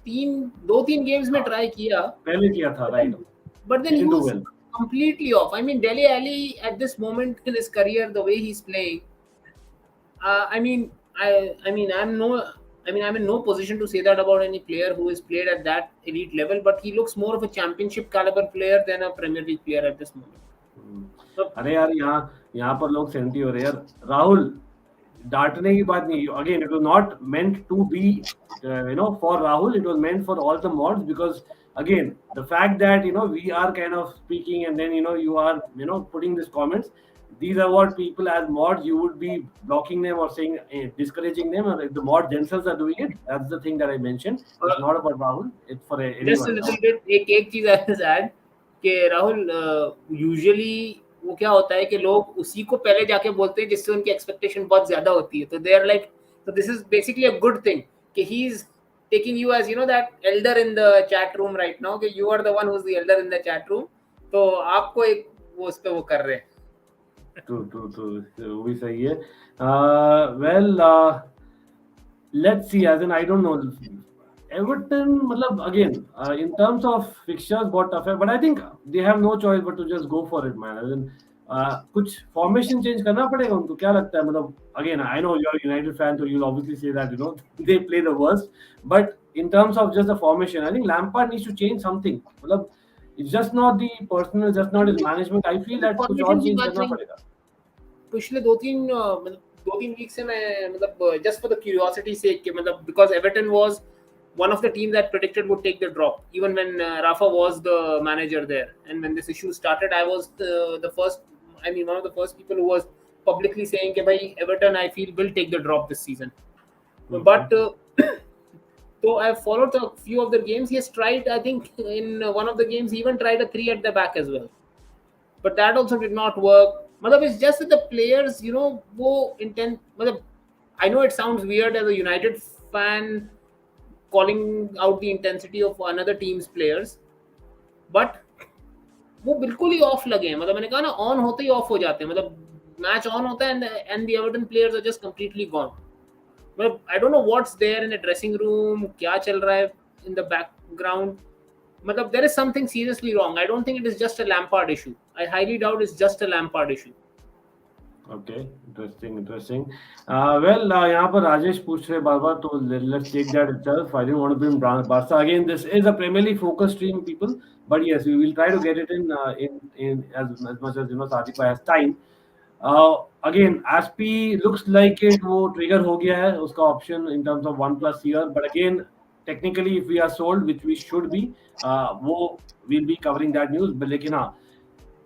2-3 games में try किया. पहले किया था, right? But then he was completely off. I mean, Dele Alli at this moment in his career, the way he's playing, I'm in no position to say that about any player who has played at that elite level, but he looks more of a championship caliber player than a Premier League player at this moment. अरे यार यहाँ पर लोग senti हो रहे हैं यार. राहुल, डांटने की बात नहीं. Again, it was not meant to be for Rahul. It was meant for all the mods, because again the fact that we are kind of speaking and then you are putting these comments. These are what people as mods you would be blocking them or saying discouraging them, or if the mods themselves are doing it. That's the thing that I mentioned. It's not about Rahul. It's for anyone. Just a little bit. एक चीज I will add कि Rahul usually वो क्या होता है कि लोग उसी को पहले जाके बोलते हैं जिससे उनकी expectation बहुत ज्यादा होती है. तो they are like, so this is basically a good thing कि he's taking you as that elder in the chat room right now कि you are the one who's the elder in the chat room. तो आपको एक वो उस पे वो कर रहे हैं. True. वो भी सही है. Well, let's see. As in, I don't know. Everton, मतलब again, in terms of fixtures, बहुत tough है. But I think they have no choice but to just go for it, man. As in, कुछ formation change करना पड़ेगा उनको. क्या लगता है? मतलब again, I know you're a United fan, so you'll obviously say that they play the worst. But in terms of just the formation, I think Lampard needs to change something. मतलब it's just not the personnel, just not his management. I feel that कुछ और change करना पड़ेगा. पिछले 2-3 weeks से मैं मतलब just for the curiosity sake के मतलब because Everton was one of the teams that predicted would take the drop even when Rafa was the manager there, and when this issue started I was one of the first people who was publicly saying कि भाई Everton I feel will take the drop this season. But so I followed a few of the games. He has tried, I think in one of the games he even tried a 3 at the back as well, but that also did not work. मतलब it's just that the players वो intent, मतलब I know it sounds weird as a United fan calling out the intensity of another team's players, but वो बिल्कुल ही of लगे हैं. मतलब मैंने कहा ना, ऑन होते ही ऑफ हो जाते हैं. मतलब मैच ऑन होता है and the Everton players are just completely gone. Well, I don't know what's there in the dressing room, क्या चल रहा है in the background. मतलब there is something seriously wrong. I don't think it is just a Lampard issue. I highly doubt it's just a Lampard issue. Okay, interesting. यहाँ पर राजेश पूछ रहे बार बार, तो let's take that itself. I didn't want to bring Barca again. This is a Premier League focused stream, people. But yes, we will try to get it in as much as Sadiq has time. Again, Aspi looks like it वो trigger हो गया है उसका option in terms of 1+ year. But again, technically, if we are sold, which we should be, we'll be covering that news. But लेकिन हाँ,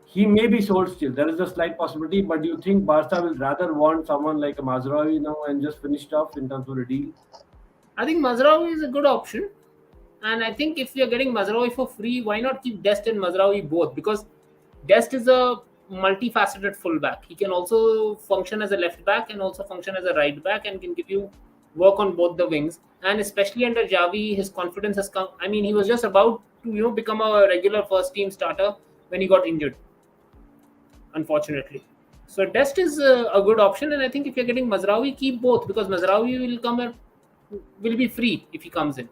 he may be sold still. There is a slight possibility, but do you think Barca will rather want someone like a Mazraoui now and just finish off in terms of the deal? I think Mazraoui is a good option. And I think if you're getting Mazraoui for free, why not keep Dest and Mazraoui both? Because Dest is a multifaceted fullback. He can also function as a left back and also function as a right back and can give you work on both the wings. And especially under Javi, his confidence has come. I mean, he was just about to become a regular first team starter when he got injured, unfortunately. So Dest is a good option, and I think if you're getting Mazraoui, keep both, because Mazraoui will be free if he comes in.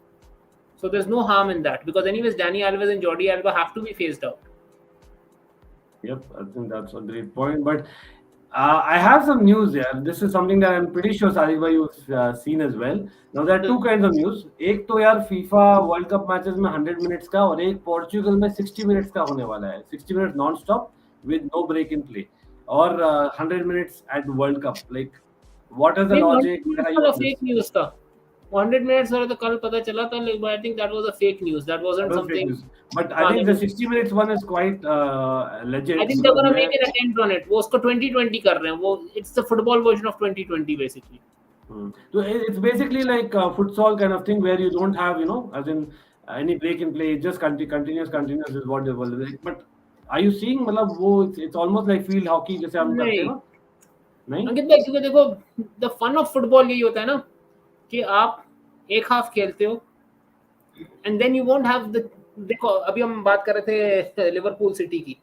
So there's no harm in that, because anyways Dani Alves and Jordi Alba have to be phased out. Yep, I think that's a great point. But I have some news here. This is something that I'm pretty sure Sadiq bhai you've seen as well. Now there are two kinds of news. एक तो यार FIFA World Cup matches में 100 minutes का, और एक Portugal में 60 minutes का होने वाला है. 60 minutes non-stop with no break in play, or 100 minutes at World Cup. Like, what is the logic? Fake news था. 100 minutes वाला तो कल पता चला था, but I think that was a fake news. That wasn't something. But I think the 60 minutes one is quite legit. I think they're gonna make an attempt on it. वो उसको 2020 कर रहे हैं. वो it's the football version of 2020 basically. So it's basically like a futsal kind of thing where you don't have, as in any break in play. It's just continuous is what they will like. But are you seeing, मतलब वो it's almost like field hockey जैसे हम करते हैं ना? नहीं. अंकित भाई, क्योंकि देखो the fun of football यही होता है ना कि आप एक हाफ खेलते हो and then you won't have the, देखो अभी हम बात कर रहे थे लिवरपूल सिटी की,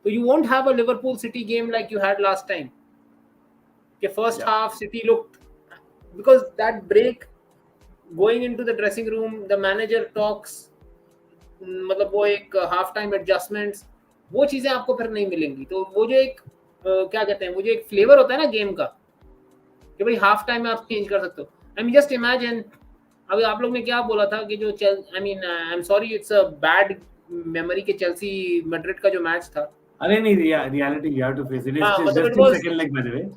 तो you won't have a Liverpool City game like you had last time. कि first half City looked, because that break going into the dressing room, the manager talks, मतलब वो एक half time adjustments, वो चीजें आपको फिर नहीं मिलेंगी. तो वो जो एक क्या कहते हैं, वो जो एक फ्लेवर होता है ना गेम का, कि भाई हाफ टाइम में आप चेंज कर सकते हो. I mean, just imagine, अभी आप लोग ने क्या बोला था कि जो I'm sorry, it's a bad memory के चेल्सी मैड्रिड का जो मैच था. अरे नहीं, reality you have to face it. It's just in second leg by the way.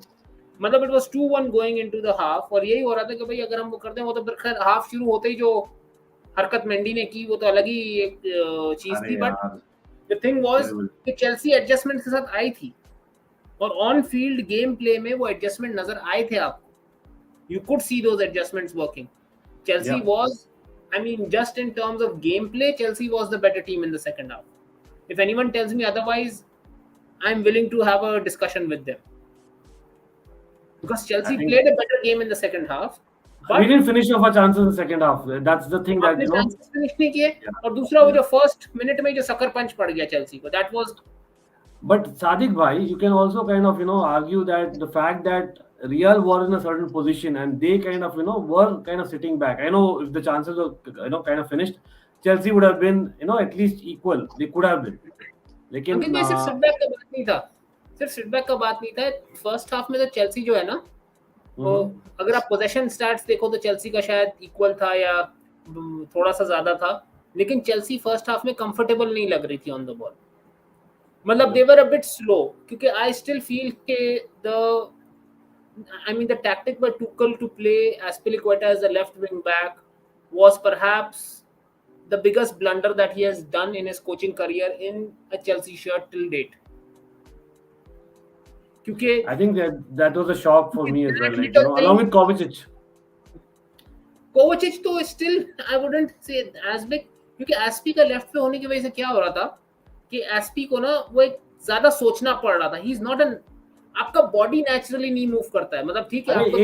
मतलब it was 2-1 going into the half, और यही हो रहा था कि भाई अगर हम वो करते हैं वो तो फिर खैर हाफ शुरू होते ही जो हरकत मेंडी ने की वो तो अलग ही एक चीज थी. बट द थिंग वाज कि चेल्सी एडजस्टमेंट के साथ आई थी, और ऑन फील्ड गेम प्ले में वो एडजस्टमेंट नजर आए थे आपको. You could see those adjustments working. Chelsea was, I mean, just in terms of gameplay, Chelsea was the better team in the second half. If anyone tells me otherwise, I'm willing to have a discussion with them. Because Chelsea played a better game in the second half. But we didn't finish off our chances in the second half. That's the thing that, chances finish नहीं किए, और दूसरा वो जो first minute में जो sucker punch पड़ गया Chelsea को, that was. But Sadiq bhai, you can also kind of, argue that the fact that Real were in a certain position and they kind of, were kind of sitting back. I know if the chances were, kind of finished, Chelsea would have been, at least equal. They could have been. लेकिन सिर्फ सिटबैक का बात नहीं था, सिर्फ सिटबैक का बात नहीं था. फर्स्ट हाफ में तो चेल्सी जो है ना, वो अगर आप पोजीशन स्टैट्स देखो तो चेल्सी का शायद इक्वल था या थोड़ा सा ज्यादा था, लेकिन चेल्सी फर्स्ट हाफ में कंफर्टेबल नहीं लग रही थी ऑन द बॉल. मतलब they were a bit slow, क्योंकि I still feel के the tactic by Tuchel to play Azpilicueta as the left wing back was perhaps the biggest blunder that he has done in his coaching career in a Chelsea shirt till date. क्योंकि I think that was a shock for me as well, like, along with Kovacic तो still I wouldn't say as big, क्योंकि Aspi का left पे होने की वजह से क्या हो रहा था कि Aspi को ना वो एक ज्यादा सोचना पड़ रहा था. He is not an, आपका बॉडी नेचुरली नहीं मूव करता है. मतलब ठीक है, आपको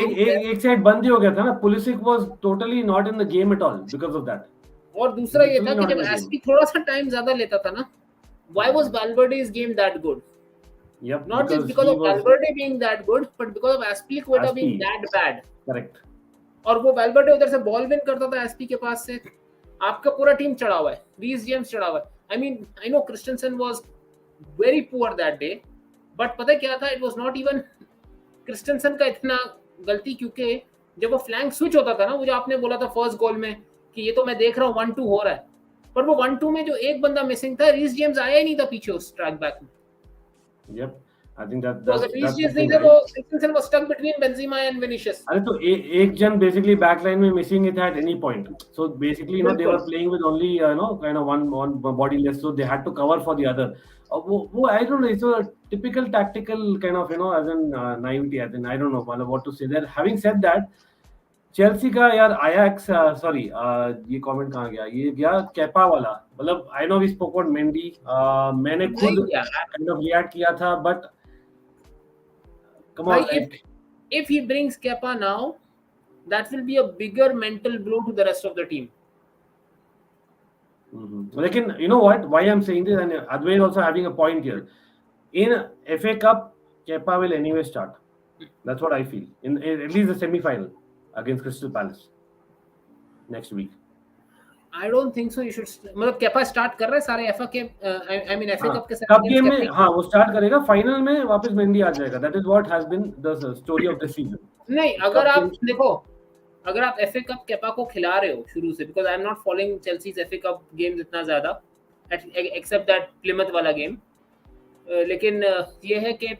एक साइड बंद ही हो गया था ना. Pulisic was totally not in the game at all because of that. और दूसरा ये था कि जब एसपी थोड़ा सा टाइम ज्यादा लेता था ना, why was Valverde's game that good? Yep, not just because of Valverde being that good, but because of Azpilicueta being that bad. Correct. और वो वेल्वर्डे उधर से बॉल विन करता था एसपी के पास से. आपका पूरा टीम चढ़ा हुआ है, रीस जेम्स चढ़ा हुआ है. I mean I know Christensen was very poor that day, but पता क्या था, it was not even Christensen का इतना गलती, क्योंकि जब वो फ्लैंक स्विच होता था ना, वो जो आपने बोला था फर्स्ट गोल में कि ये तो मैं देख रहा हूँ 1-2 हो रहा है, पर वो 1-2 में जो एक बंदा मिसिंग था, रीस जेम्स आया ही नहीं था पीछे उस ट्रैक बैक में. Yep, I think तो अगर रीस that's the जेम्स नहीं thing, था right? तो Christensen was stuck between Benzema and Vinicius. अरे तो एक जन बेसिकली बैक लाइन में missing it at any point, so basically they were playing with only kind of one body less, so they had to cover for the other. वो I don't know, it's a typical tactical kind of as an naivety, I don't know मतलब what to say there. Having said that, Chelsea का यार Ajax, sorry ये comment कहाँ गया, ये गया Kepa वाला. मतलब I know we spoke about Mendy, मैंने खुद काइंड ऑफ रिएक्ट किया था, but come on, like, if he brings Kepa now, that will be a bigger mental blow to the rest of the team. Lekin, you know what? Why I'm saying this, and Advait also having a point here. In FA Cup, Kepa will anyway start. That's what I feel. In at least the semi-final against Crystal Palace next week. I don't think so. You should. मतलब Kepa start कर रहा है सारे FA के, I mean FA Cup के सारे cup game में. हाँ, वो स्टार्ट करेगा. फाइनल में वापस मेंडी आ जाएगा. That is what has been the story of the season. नहीं, अगर आप देखो, अगर आप FA Cup केपा को खिला रहे हो शुरू से, because I am not following Chelsea's FA Cup games इतना ज़्यादा, except that Plymouth वाला गेम, लेकिन ये है कि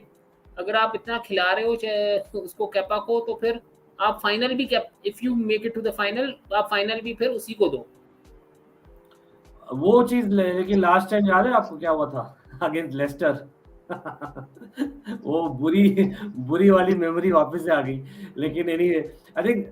अगर आप इतना खिला रहे हो उसको केपा को, तो फिर आप फाइनल भी if you make it to the final, आप फाइनल भी फिर उसी को दो. वो चीज, लेकिन लास्ट टाइम याद है आपको क्या हुआ था अगेंस्ट लेस्टर? वो बुरी वाली मेमोरी वापस से आ गई. लेकिन anyway, I think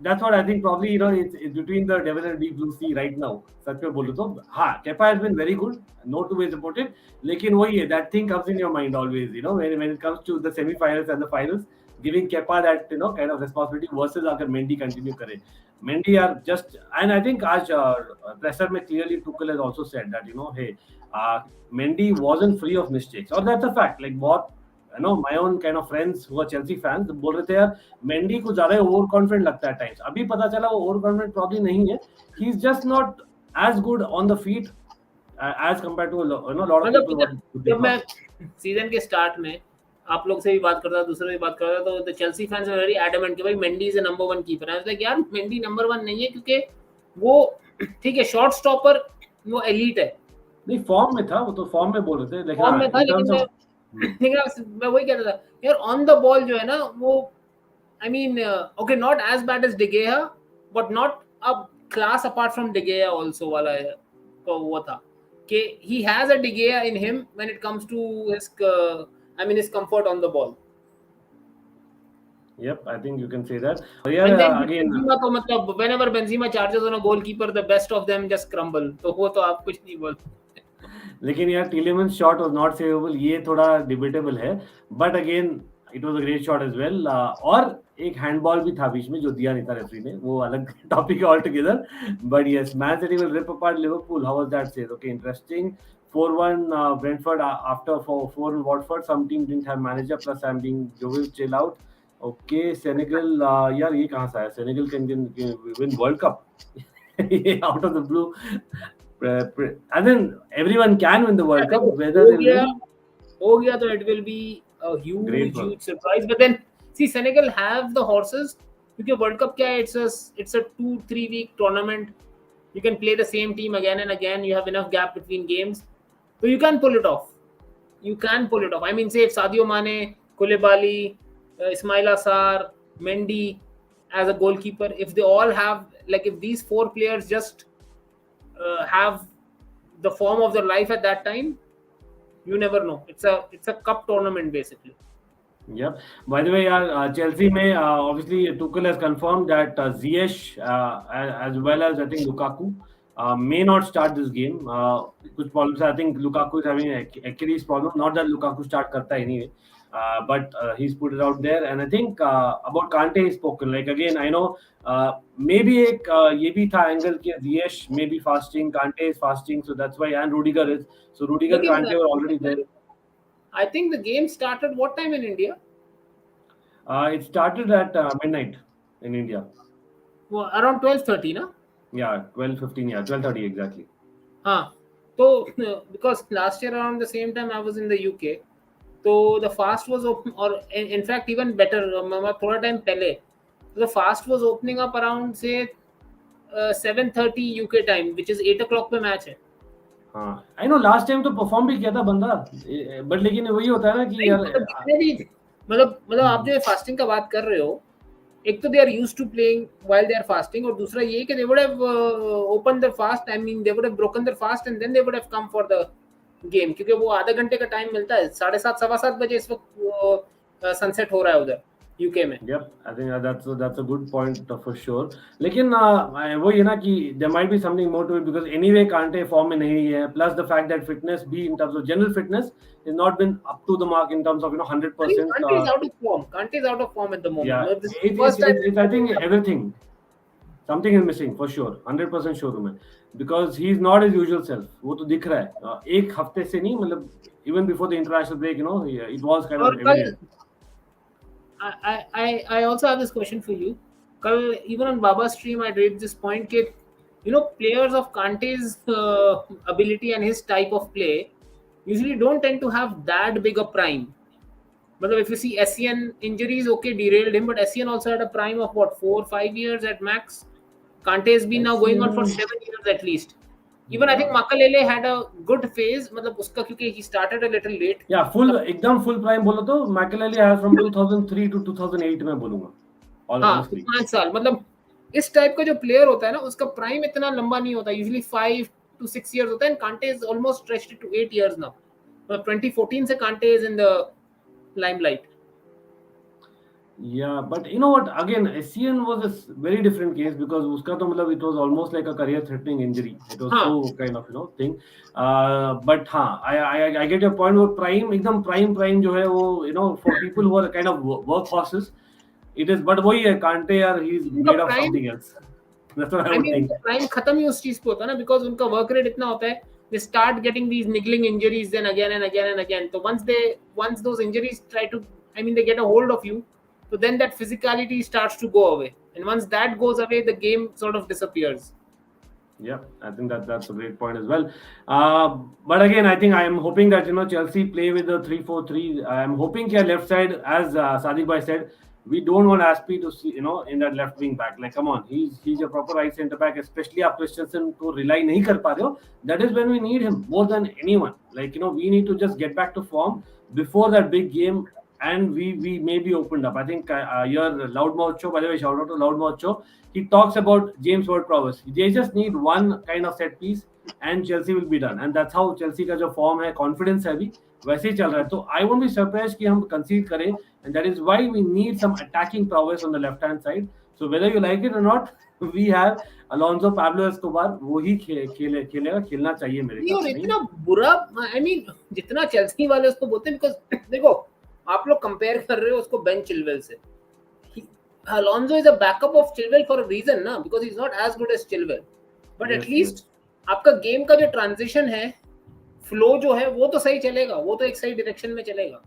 that's what I think probably it's between the devil and deep blue sea right now. सच में बोलूं तो हाँ, Kepa has been very good, no two ways about it. लेकिन वही है, that thing comes in your mind always, when it comes to the semi-finals and the finals, giving Kepa that kind of responsibility versus अगर Mendy continue करे. Mendy are just, and I think आज presser में clearly Tuchel has also said that hey, Mendy wasn't free of mistakes, or that's a fact. Like बहुत my own kind of friends who are Chelsea fans बोल रहे थे यार Mendy को ज्यादा over confident लगता है टाइम्स. अभी पता चला वो ओवर कॉन्फिडेंट प्रॉब्लम नहीं है. He is just not as good on the feet as compared to lot of people. जब मैं सीजन के स्टार्ट में आप लोग से भी बात करता था, दूसरे से भी बात करता था, तो the Chelsea fans are very adamant कि भाई Mendy is a number 1 keeper. I was like यार मेंडी नंबर 1 नहीं है, क्योंकि वो ठीक है शॉट स्टॉपर, वो एलीट है. नहीं, फॉर्म में था वो, तो फॉर्म में बोल रहे थे, लेकिन फॉर्म में था, लेकिन मैं वही कहता था यार ऑन द बॉल जो है ना, वो I mean okay not as bad as De Gea, but not a class apart from De Gea also वाला है. तो वो था कि he has a De Gea in him when it comes to his I mean his comfort on the ball. Yep, I think you can say that. Yeah, again, Benzema तो मतलब whenever Benzema charges on a goalkeeper, the best of them just crumble. तो वो तो आप कुछ नहीं बोल. लेकिन यार Tielemans shot was not savable, ये थोड़ा डिबेटेबल है, but again it was a great shot as well. और एक हैंडबॉल भी था बीच में जो दिया नहीं था रेफरी ने, वो अलग टॉपिक है all together. But yes, Man City will rip apart Liverpool. How was that said? Okay, interesting. 4-1 Brentford after 4 in Watford. Some team didn't have manager, plus I'm being Joel chill out. Okay, Senegal, यार ये कहाँ से आया? Senegal can win World Cup out of the blue. And then everyone can win the World Cup, whether they win. हो गया तो it will be a huge surprise. But then see, Senegal have the horses, because World Cup क्या है, it's a 2-3 week tournament. You can play the same team again and again. You have enough gap between games, so you can pull it off. I mean, say if Sadio Mane, Koulibaly, Ismail Assar, Mendy as a goalkeeper, if they all have, like if these 4 players just have the form of their life at that time, you never know. It's a cup tournament basically. Yep. By the way, Chelsea may obviously Tuchel has confirmed that Ziyech as well as I think Lukaku may not start this game. Kuch problems. I think Lukaku is having an Achilles problem. Not that Lukaku start karta anyway. But he's put it out there, and I think about Kante he's spoken. Like again, I know maybe एक ये भी था angle कि Ziyech may be fasting, Kante is fasting, so that's why, and Rudiger is. So Rudiger, Kante were already there. I think the game started what time in India? It started at midnight in India. around 12:30, na? Yeah, 12:15. Yeah, 12:30 exactly. हाँ, तो because last year around the same time I was in the UK, so the fast was open, or in fact even better, थोड़ा time पहले, the fast was opening up around say 7:30 UK time, which is 8 o'clock पे match है. हाँ, I know last time तो perform भी किया था बंदा, but लेकिन वही होता है ना कि यार जितने भी मतलब आप जो फास्टिंग का बात कर रहे हो, एक तो they are used to playing while they are fasting, और दूसरा ये कि they would have open their fast, I mean they would have broken their fast and then they would have come for the game, क्योंकि वो आधा घंटे का time मिलता है. 7:30 7:15 बजे इस वक्त सनसेट हो रहा है उधर यूके में. Yep, I think that's a good point for sure. लेकिन वो ये ना कि there might be something more to it because anyway Kante form में नहीं है. Plus the fact that fitness भी in terms of general fitness has not been up to the mark in terms of 100%. Kante is out of form. Kante is out of form at the moment. Yeah, This is the first time it's I think everything. Something is missing for sure. 100% sure हूँ मैं. Because he's not his usual self. वो तो दिख रहा है. एक हफ्ते से नहीं, मतलब even before the international break, it was kind of evident. I also have this question for you. Kal, even on Baba's stream, I raised this point that players of Kante's ability and his type of play usually don't tend to have that big a prime. But if you see SCN injuries, okay, derailed him, but SCN also had a prime of what, 4 or 5 years at max. Kante has been now going on for 7 years at least. Even I think Makalele had a good phase, मतलब उसका क्योंकि he started a little late. Yeah, एकदम full prime बोलो तो Makalele has from 2003 to 2008 में बोलूँगा. हाँ, 5 साल, मतलब इस टाइप का जो प्लेयर होता है ना, उसका प्राइम इतना लंबा नहीं होता. Usually 5 to 6 years होता है, and Kante is almost stretched to 8 years now. 2014 से Kante is in the limelight. Yeah, but you know what? Again, SCN was a very different case because उसका तो मतलब it was almost like a career-threatening injury. It was so kind of thing. But हाँ, I get your point. वो prime एकदम prime जो है वो for people who are kind of workhorses, it is. But वही है Kante यार, he's made of something else. That's what I would think. Prime खत्म ही उस चीज पे होता है ना, because उनका work rate इतना होता है. They start getting these niggling injuries then again and again and again. So once those injuries they get a hold of you. So then that physicality starts to go away, and once that goes away, the game sort of disappears. Yeah, I think that's a great point as well. But again, I think I am hoping that Chelsea play with the 3-4-3. I am hoping that left side, as Sadiq bhai said, we don't want Aspie to see in that left wing back. Like, come on, he's a proper right centre back, especially आप Christensen को rely नहीं कर पा रहे हो. That is when we need him more than anyone. Like we need to just get back to form before that big game. And we may be opened up. I think your Loudmouth show, by the way, shout out to Loudmouth show. He talks about James Ward-Prowse. They just need one kind of set piece, and Chelsea will be done. And that's how Chelsea का जो form है, confidence है भी वैसे ही चल रहा है. तो I won't be surprised कि हम concede करें, and that is why we need some attacking prowess on the left-hand side. So whether you like it or not, we have Alonso, Pablo Escobar. वो ही खेलना चाहिए मेरे ख्याल से. इतना बुरा, I mean, जितना Chelsea वाले उसको बोलते हैं, because देखो आप लोग कंपेयर कर रहे हो उसको बेन चिलवेल से. Alonso is a backup of Chilwell for a reason ना, because he's not as good as Chilwell. But at least आपका गेम का जो ट्रांजिशन है, फ्लो जो है वो तो सही चलेगा, वो तो एक सही डायरेक्शन में चलेगा.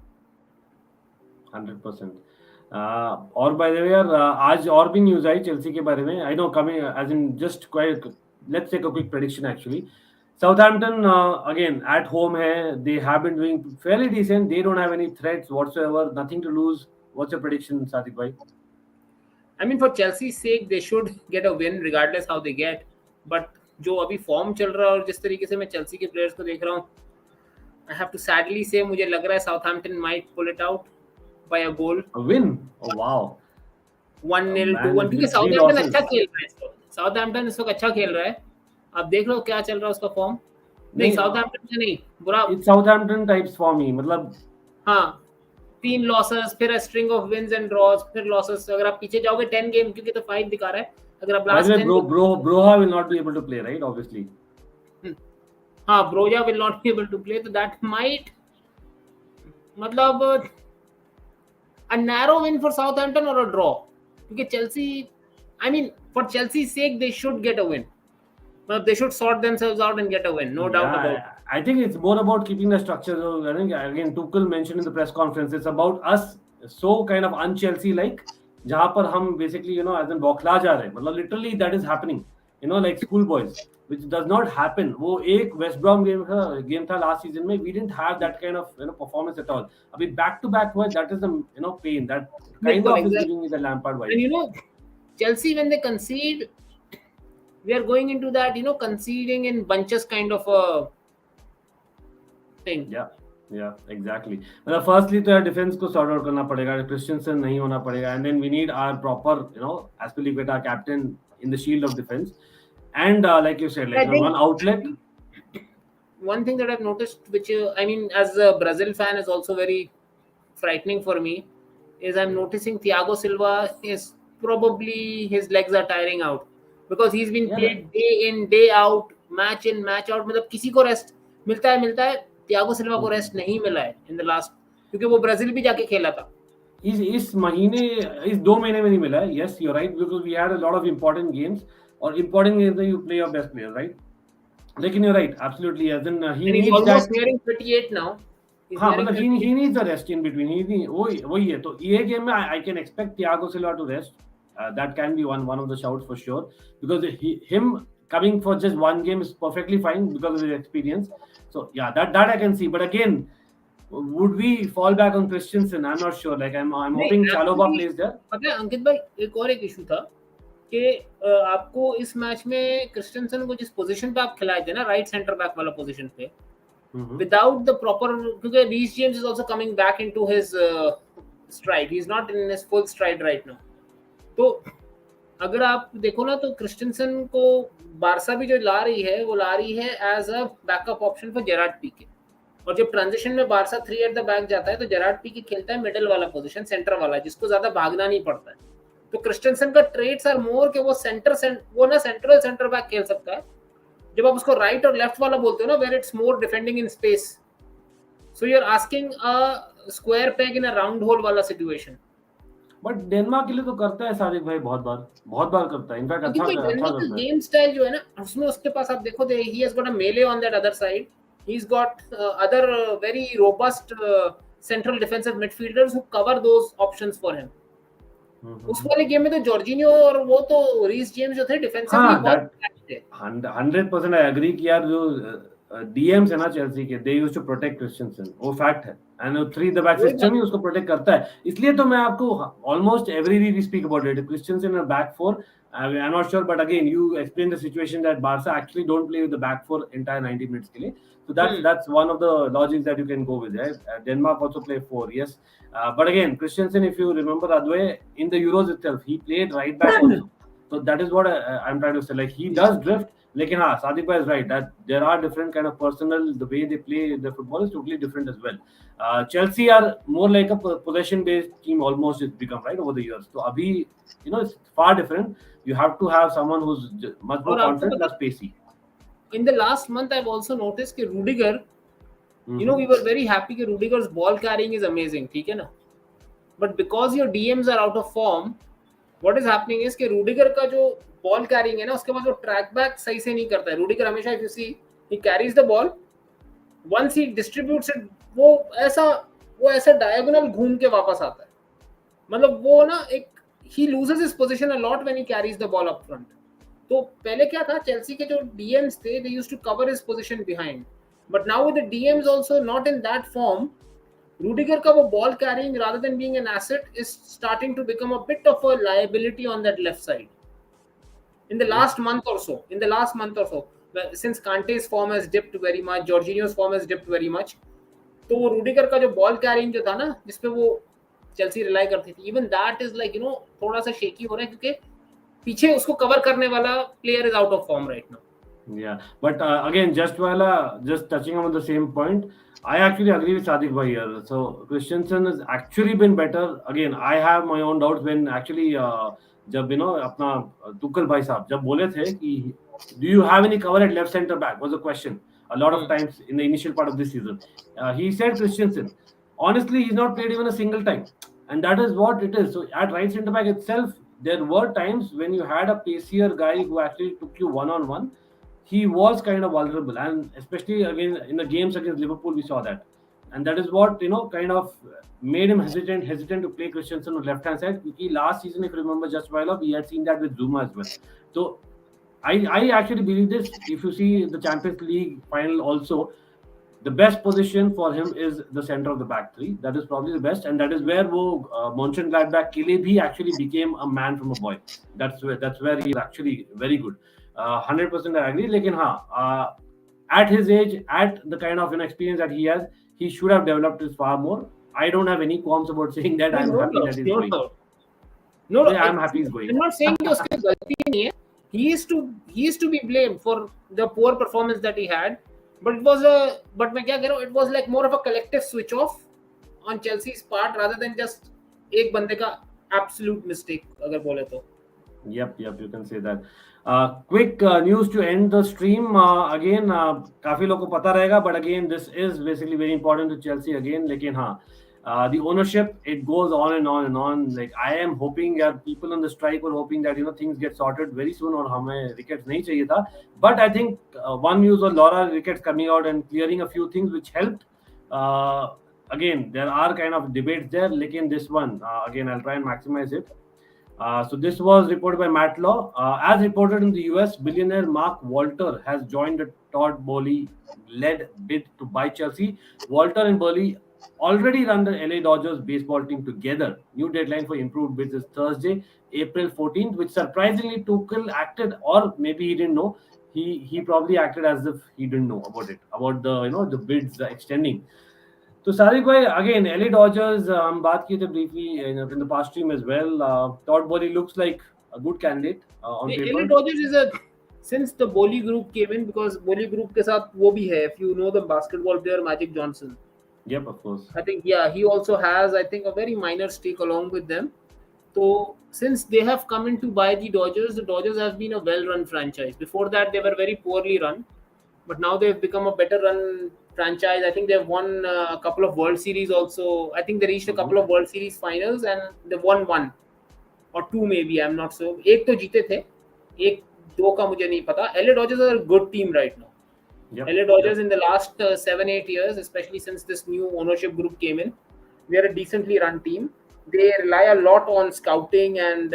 100%. और बाय द वे यार, आज और भी न्यूज़ आई चेल्सी के बारे में. I know coming as in just quite, let's take a quick prediction actually. Southampton again at home hai. They have been doing fairly decent. They don't have any threats whatsoever. Nothing to lose. What's your prediction, Sadiq bhai? I mean, for Chelsea's sake, they should get a win regardless how they get. But जो अभी form चल रहा है और जिस तरीके से मैं चेल्सी के प्लेयर्स को देख रहा हूँ, I have to sadly say मुझे लग रहा है Southampton might pull it out by a goal. A win? Oh wow. 1-0, 2-1. क्योंकि Southampton अच्छा खेल रहा है. Southampton इस वक्त अच्छा खेल रहा है. आप देख लो क्या चल रहा है उसका फॉर्म. नहीं, Southampton से नहीं, बुरा. It's Southampton types for me. मतलब हाँ, 3 losses, फिर a string of wins and draws, फिर losses. अगर आप पीछे जाओगे 10 गेम, क्योंकि तो 5 दिखा रहा है. अगर आप last 10 Broha will not be able to play, right? Obviously. हाँ, Broja will not be able to play, so that might मतलब a narrow win for Southampton or a draw. क्योंकि Chelsea, I mean, for Chelsea's sake, they should get a win. But they should sort themselves out and get a win, no doubt about it. I think it's more about keeping the structure. I think again, Tuchel mentioned in the press conference, it's about us so kind of un-Chelsea like जहां पर हम basically as in बौखला जा रहे हैं, मतलब literally that is happening, like school boys, which does not happen. वो एक West Brom game था last season में, we didn't have that kind of performance at all. अभी back to back हुआ, that is the pain that kind बिल्कुल of is exactly. giving me the Lampard And vibes. Chelsea, when they concede, we are going into that, conceding in bunches kind of a thing. Yeah, exactly. मतलब firstly तो यार defense को sort out करना पड़ेगा, Christensen नहीं होना पड़ेगा, and then we need our proper, Azpilicueta captain in the shield of defense, and like you said, I think one outlet. one thing that I've noticed, which I mean, as a Brazil fan, is also very frightening for me, is I'm noticing Thiago Silva is probably his legs are tiring out because he's been played day in day out, match in match out. मतलब किसी को rest मिलता है Thiago Silva को rest नहीं मिला है in the last, क्योंकि वो ब्राजील भी जाके खेला था. इस 2 महीने में नहीं मिला है. Yes, you're right, because we had a lot of important games, or important games that you play your best player, right? लेकिन you're right, absolutely. As in, he and he's needs almost that. nearing 38 now. हाँ, मतलब he needs a rest in between. वही है. तो ये game में I can expect Thiago Silva to rest. That can be one of the shouts for sure, because him coming for just one game is perfectly fine because of his experience. So yeah, that I can see. But again, would we fall back on Christensen? I'm not sure. Like I'm hoping Chalobah plays there. पता है अंकित भाई, एक और एक issue था कि आपको इस मैच में क्रिस्टेंसन को जिस पोजीशन पे आप खिलाए थे ना, राइट सेंटर बैक वाला पोजीशन पे, without the proper, क्योंकि Reece James is also coming back into his stride. He's not in his full stride right now. तो अगर आप देखो ना, तो क्रिस्टेंसन को बारसा भी जो ला रही है, वो ला रही है as a backup option for Gerard Pique. और जब ट्रांजिशन में बारसा 3 एट द बैक जाता है तो जेरार्ड पीके खेलता है मिडिल वाला पोजीशन, सेंटर वाला, जिसको ज्यादा भागना नहीं पड़ता है. तो क्रिस्टेंसन का ट्रेड्स आर मोर कि वो सेंट्रल सेंटर बैक खेल सकता है. जब आप उसको राइट और लेफ्ट वाला बोलते हो ना, where it's more defending in space, so you are asking a square peg in a round hole वाला सिचुएशन. बट डेनमार्क के लिए तो करता है सादिक भाई, बहुत बार करता है. इनफैक्ट अच्छा करता है. गेम स्टाइल जो है ना, उसमें उसके पास आप देखो, ही हैज गॉट अ मेले on that other side. He's got other very robust central defensive midfielders who cover those options for him. उस वाले गेम में तो जॉर्जिनियो और वो तो रीस जेम्स जो थे डिफेंसिवली बहुत थे. 100% आई एग्री कि यार जो डीएम्स है ना चेल्सी के, they used to protect Christensen, वो फैक्ट है. एंड 3 द बैक सिस्टम ही उसको प्रोटेक्ट करता है. इसलिए तो मैं आपको almost every week we speak about it, Christensen in back four. I am not sure, but again you explain the situation that Barca actually don't play with the back four entire 90 minutes के लिए. So that's one of the logics that you can go with. Right? Denmark also play 4, yes. But again, Christensen, if you remember, Adway, in the Euros itself, he played right back also. So that is what I'm trying to say. Like, he does drift. Lekin हाँ, Sadiq bhai is right that there are different kind of personnel. The way they play the football is totally different as well. Chelsea are more like a possession-based team almost. It's become, right, over the years. So abhi, it's far different. You have to have someone who's much more confident plus pacey. In the last month, I've also noticed कि Rudiger, we were very happy कि Rudiger's ball carrying is amazing, ठीक है ना? But because your DMs are out of form, what is happening is कि Rudiger का जो ball carrying है ना, उसके बाद वो track back सही से नहीं करता है. Rudiger हमेशा, if you see, he carries the ball, once he distributes it, वो ऐसा diagonal घूम के वापस आता है. मतलब वो ना he loses his position a lot when he carries the ball up front. तो पहले क्या था, चेल्सी के जो डीएम्स थे, they used to cover his position behind, but now with the DMs also not in that form, Rudiger का वो ball carrying rather than being an asset is starting to become a bit of a liability on that left side. In the last month or so, since Kante's form has dipped very much, Jorginho's form has dipped very much, तो वो Rudiger का जो ball carrying जो था ना, जिसपे वो Chelsea rely करती थी, even that is like थोड़ा सा shaky हो रहा है, क्योंकि पीछे उसको कवर करने वाला player is out of form right now. Yeah, but again, just touching on the same point, I actually agree with Sadiq bhai here. So Christensen has actually been better. Again, I have my own doubts when actually जब अपना तुकल भाई साहब जब बोले थे कि do you have any cover at left center back was a question a lot of times in the initial part of this season. He said Christensen. Honestly, he's not played even a single time, and that is what it is. So at right center back itself, there were times when you had a pacier guy who actually took you one-on-one. He was kind of vulnerable, and especially again in the games against Liverpool, we saw that and that is what kind of made him hesitant to play Christensen on left hand side. Because last season, if you remember just a while off, we had seen that with Zuma as well. So I actually believe this. If you see the Champions League final also, the best position for him is the center of the back three. That is probably the best, and that is where Mönchengladbach के लिए भी actually became a man from a boy. That's where he is actually very good. 100% I agree. लेकिन हाँ, at his age, at the kind of experience that he has, he should have developed this far more. I don't have any qualms about saying that. I'm happy that he's going. No, I'm happy he's going. I'm not saying कि उसकी गलती नहीं है. He is to be blamed for the poor performance that he had. But it was it was like more of a collective switch off on Chelsea's part rather than just एक बंदे का absolute mistake अगर बोले तो. Yep, you can say that. Quick news to end the stream. Again, काफी लोगों को पता रहेगा, but again, this is basically very important to Chelsea again. लेकिन हाँ, the ownership, it goes on and on and on. Like I am hoping that people on the strike were hoping that things get sorted very soon और हमें wickets नहीं चाहिए था. But I think one news on Laura wickets coming out and clearing a few things which helped. Again, there are kind of debates there. लेकिन this one, again, I'll try and maximize it. So this was reported by Matt Law. As reported in the US, billionaire Mark Walter has joined the Todd Boehly-led bid to buy Chelsea. Walter and Boehly already run the LA Dodgers baseball team together. New deadline for improved bids is Thursday, April 14th, which surprisingly Tuchel acted, or maybe he didn't know. He probably acted as if he didn't know about it, about the the bids extending. So Sadiq bhai, again, LA Dodgers, हम बात किए थे briefly in the past stream as well. Todd Boehly looks like a good candidate on The paper. LA Dodgers is since the Boehly group came in, because Boehly group के साथ वो भी है, if you know the basketball player Magic Johnson. Yep, of course. I think he also has a very minor stake along with them. So since they have come in to buy the Dodgers have been a well-run franchise. Before that, they were very poorly run, but now they've become a better-run franchise. I think they've won a couple of World Series also. I think they reached a couple of World Series finals and they've won one or two maybe. I'm not sure. एक तो जीते थे, एक दो का मुझे नहीं पता. LA Dodgers are a good team right now. Yep. LA Dodgers in the last 7-8 years, especially since this new ownership group came in, they are a decently run team. They rely a lot on scouting and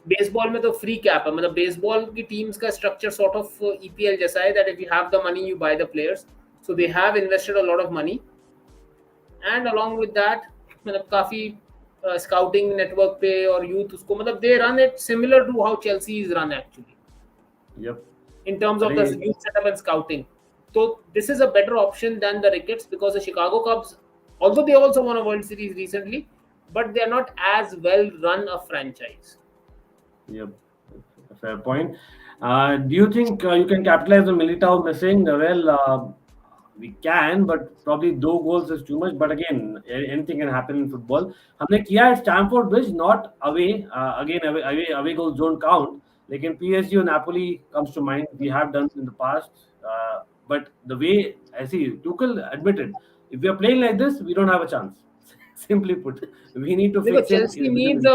baseball में तो free cap है. मतलब baseball की teams का structure sort of EPL जैसा है, that if you have the money you buy the players. So they have invested a lot of money, and along with that मतलब काफी scouting network पे और youth उसको मतलब they run it similar to how Chelsea is run actually. Yep. In terms of the youth setup and scouting. So this is a better option than the Ricketts, because the Chicago Cubs, although they also won a World Series recently, but they are not as well run a franchise. Yep, fair point. Do you think you can capitalize on Militao missing? Well, we can, but probably 2 goals is too much. But again, anything can happen in football. हमने किया at Stamford Bridge, not away. Again, away goals don't count. Like in PSG or Napoli comes to mind. We have done in the past. But the way I see, Tuchel admitted, if we are playing like this, we don't have a chance. Simply put, we need to fix it. Chelsea needs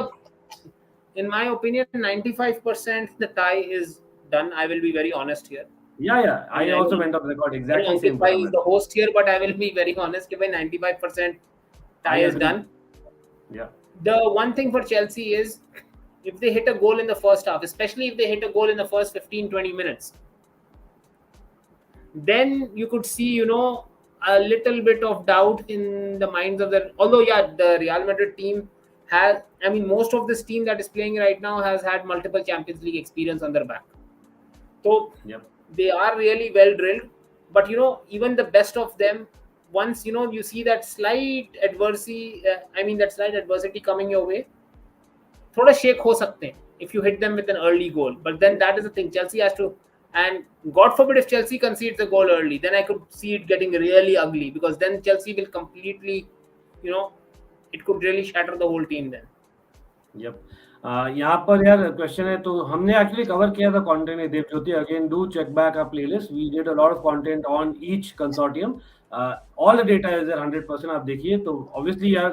in my opinion, 95% the tie is done. I will be very honest here. Yeah. I also went off record exactly same. Ankit is the host here, but I will be very honest. 95% tie is done. Yeah. The one thing for Chelsea is, if they hit a goal in the first half, especially if they hit a goal in the first 15-20 minutes, then you could see, a little bit of doubt in the minds of the... Although, the Real Madrid team has... most of this team that is playing right now has had multiple Champions League experience on their back. So, They are really well drilled. But, even the best of them, once, you see that slight adversity coming your way, थोड़ा shake हो सकते हैं if you hit them with an early goal. But then that is the thing. Chelsea has to... And God forbid if Chelsea concedes a goal early, then I could see it getting really ugly, because then Chelsea will completely, it could really shatter the whole team then. Yep. यहाँ पर यार question है, तो हमने actually cover किया था content में Dev Jyoti. Again do check back our playlist. We did a lot of content on each consortium. All the data is there 100%. आप देखिए तो ऑब्वियसली यार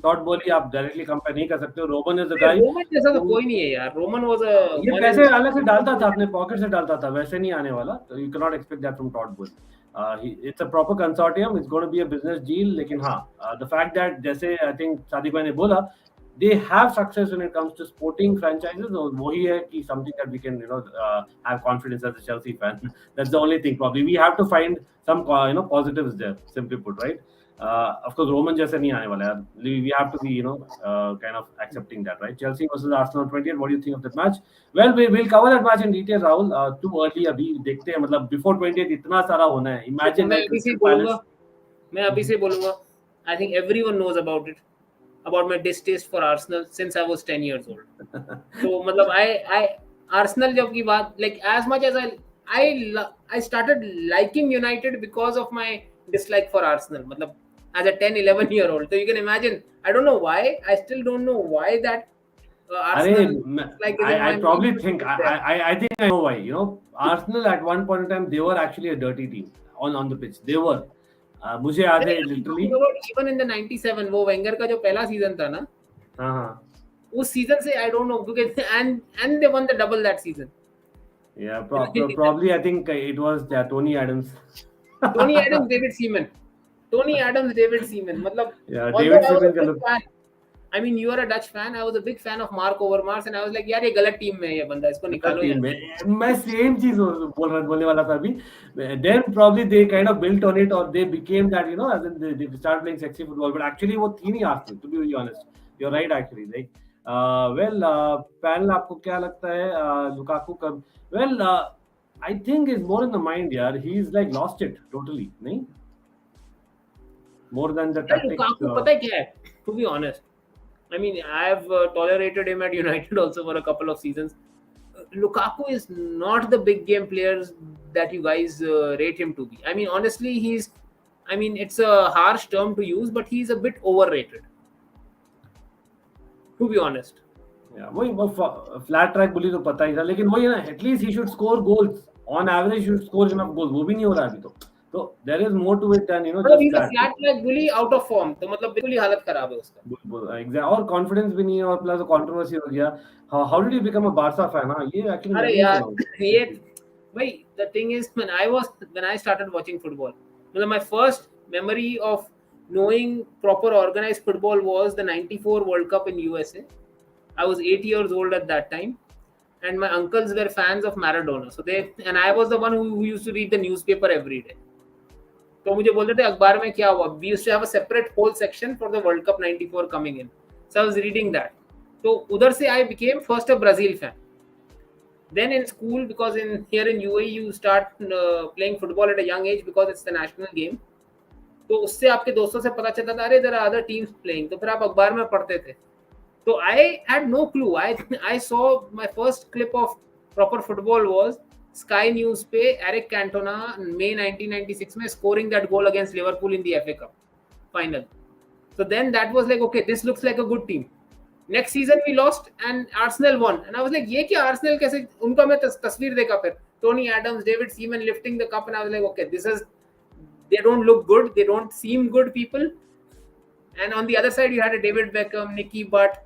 टॉड बोली आप डायरेक्टली कंपेयर नहीं कर सकते हो. Roman is the guy. Roman जैसा तो कोई नहीं है यार. रोमन वाज ये पैसे अलग से डालता था, अपने पॉकेट से डालता था, वैसे नहीं आने वाला. तो you can not expect that from Todd Boehly. It's a proper consortium. It's going to be a business deal. लेकिन हाँ, the fact that जैसे I think सादिक भाई ने बोला, they have success when it comes to sporting franchises. और वही है कि something that we can have confidence as a Chelsea fan. That's the only thing. Probably we have to find some positives there. Simply put, right? Of course, Roman जैसे नहीं आने वाला है. We have to be kind of accepting that, right? Chelsea versus Arsenal 28. What do you think of that match? Well, we'll cover that match in detail, Rahul. Too early अभी देखते हैं. मतलब before 28 इतना सारा होना है. Imagine मैं अभी से बोलूँगा. I think everyone knows about it, about my distaste for Arsenal since I was 10 years old. So मतलब I Arsenal जब की बात, like as much as I started liking United because of my dislike for Arsenal. मतलब as a 10-11 year old. So you can imagine. I don't know why. I still don't know why that. Arsenal, I probably think I think I know why. Arsenal at one point in time they were actually a dirty team on the pitch. They were. मुझे याद है literally. Even in the 97 वो Wenger का जो पहला season था ना. हाँ. उस सीजन से I don't know because and they won the double that season. Yeah, probably I think it was Tony Adams. Tony Adams, David Seaman. मतलब yeah, David Seaman का look. I mean, you are a Dutch fan. I was a big fan of Mark Overmars, and I was like, यार ये गलत team में है ये बंदा, इसको निकालो. मैं same चीज बोलने वाला था अभी. Then probably they kind of built on it, or they became that, as in they started playing sexy football. But actually वो थी नहीं Arsenal, to be very honest. You're right actually. Like, panel आपको क्या लगता है Lukaku का? Well, I think it's more in the mind, यार. He's like lost it totally, नहीं? More than the tactics. Lukaku पता है क्या है? To be honest. I mean, I have tolerated him at United also for a couple of seasons. Lukaku is not the big game players that you guys rate him to be. I mean, honestly, it's a harsh term to use, but he's a bit overrated. To be honest. Yeah, वो flat track bully तो पता ही था, लेकिन वही ना, at least he should score goals. On average, he should score enough goals. वो भी नहीं हो रहा अभी तो. So there is more to it than he's a flat track bully out of form. तो मतलब बिल्कुल ही हालत खराब है उसका. Exactly. और confidence भी नहीं है, और plus controversy हो गया. How did you become a Barca fan? हाँ, ये actually. अरे यार, ये भाई, the thing is when I started watching football, मतलब my first memory of knowing proper organized football was the 94 World Cup in USA. I was 8 years old at that time, and my uncles were fans of Maradona. So I was the one who used to read the newspaper every day. तो मुझे बोलते थे अखबार में क्या हुआ. We used to have a separate whole section for the World Cup 94 coming in. So I was reading that. तो उधर से I became first a Brazil fan. Then in school, because here in UAE you start playing football at a young age because it's the national game. तो उससे आपके दोस्तों से पता चलता था, अरे there are other teams playing. तो फिर आप अखबार में पढ़ते थे. So I had no clue. I saw my first clip of proper football was Sky News पे Eric Cantona May 1996 में scoring that goal against Liverpool in the FA Cup final. So then that was like, okay, this looks like a good team. Next season we lost and Arsenal won. And I was like, ये क्या Arsenal कैसे? उनका मैं तस्वीर देखा फिर. Tony Adams, David Seaman lifting the cup, and I was like, okay, they don't look good. They don't seem good people. And on the other side you had a David Beckham, Nicky Butt.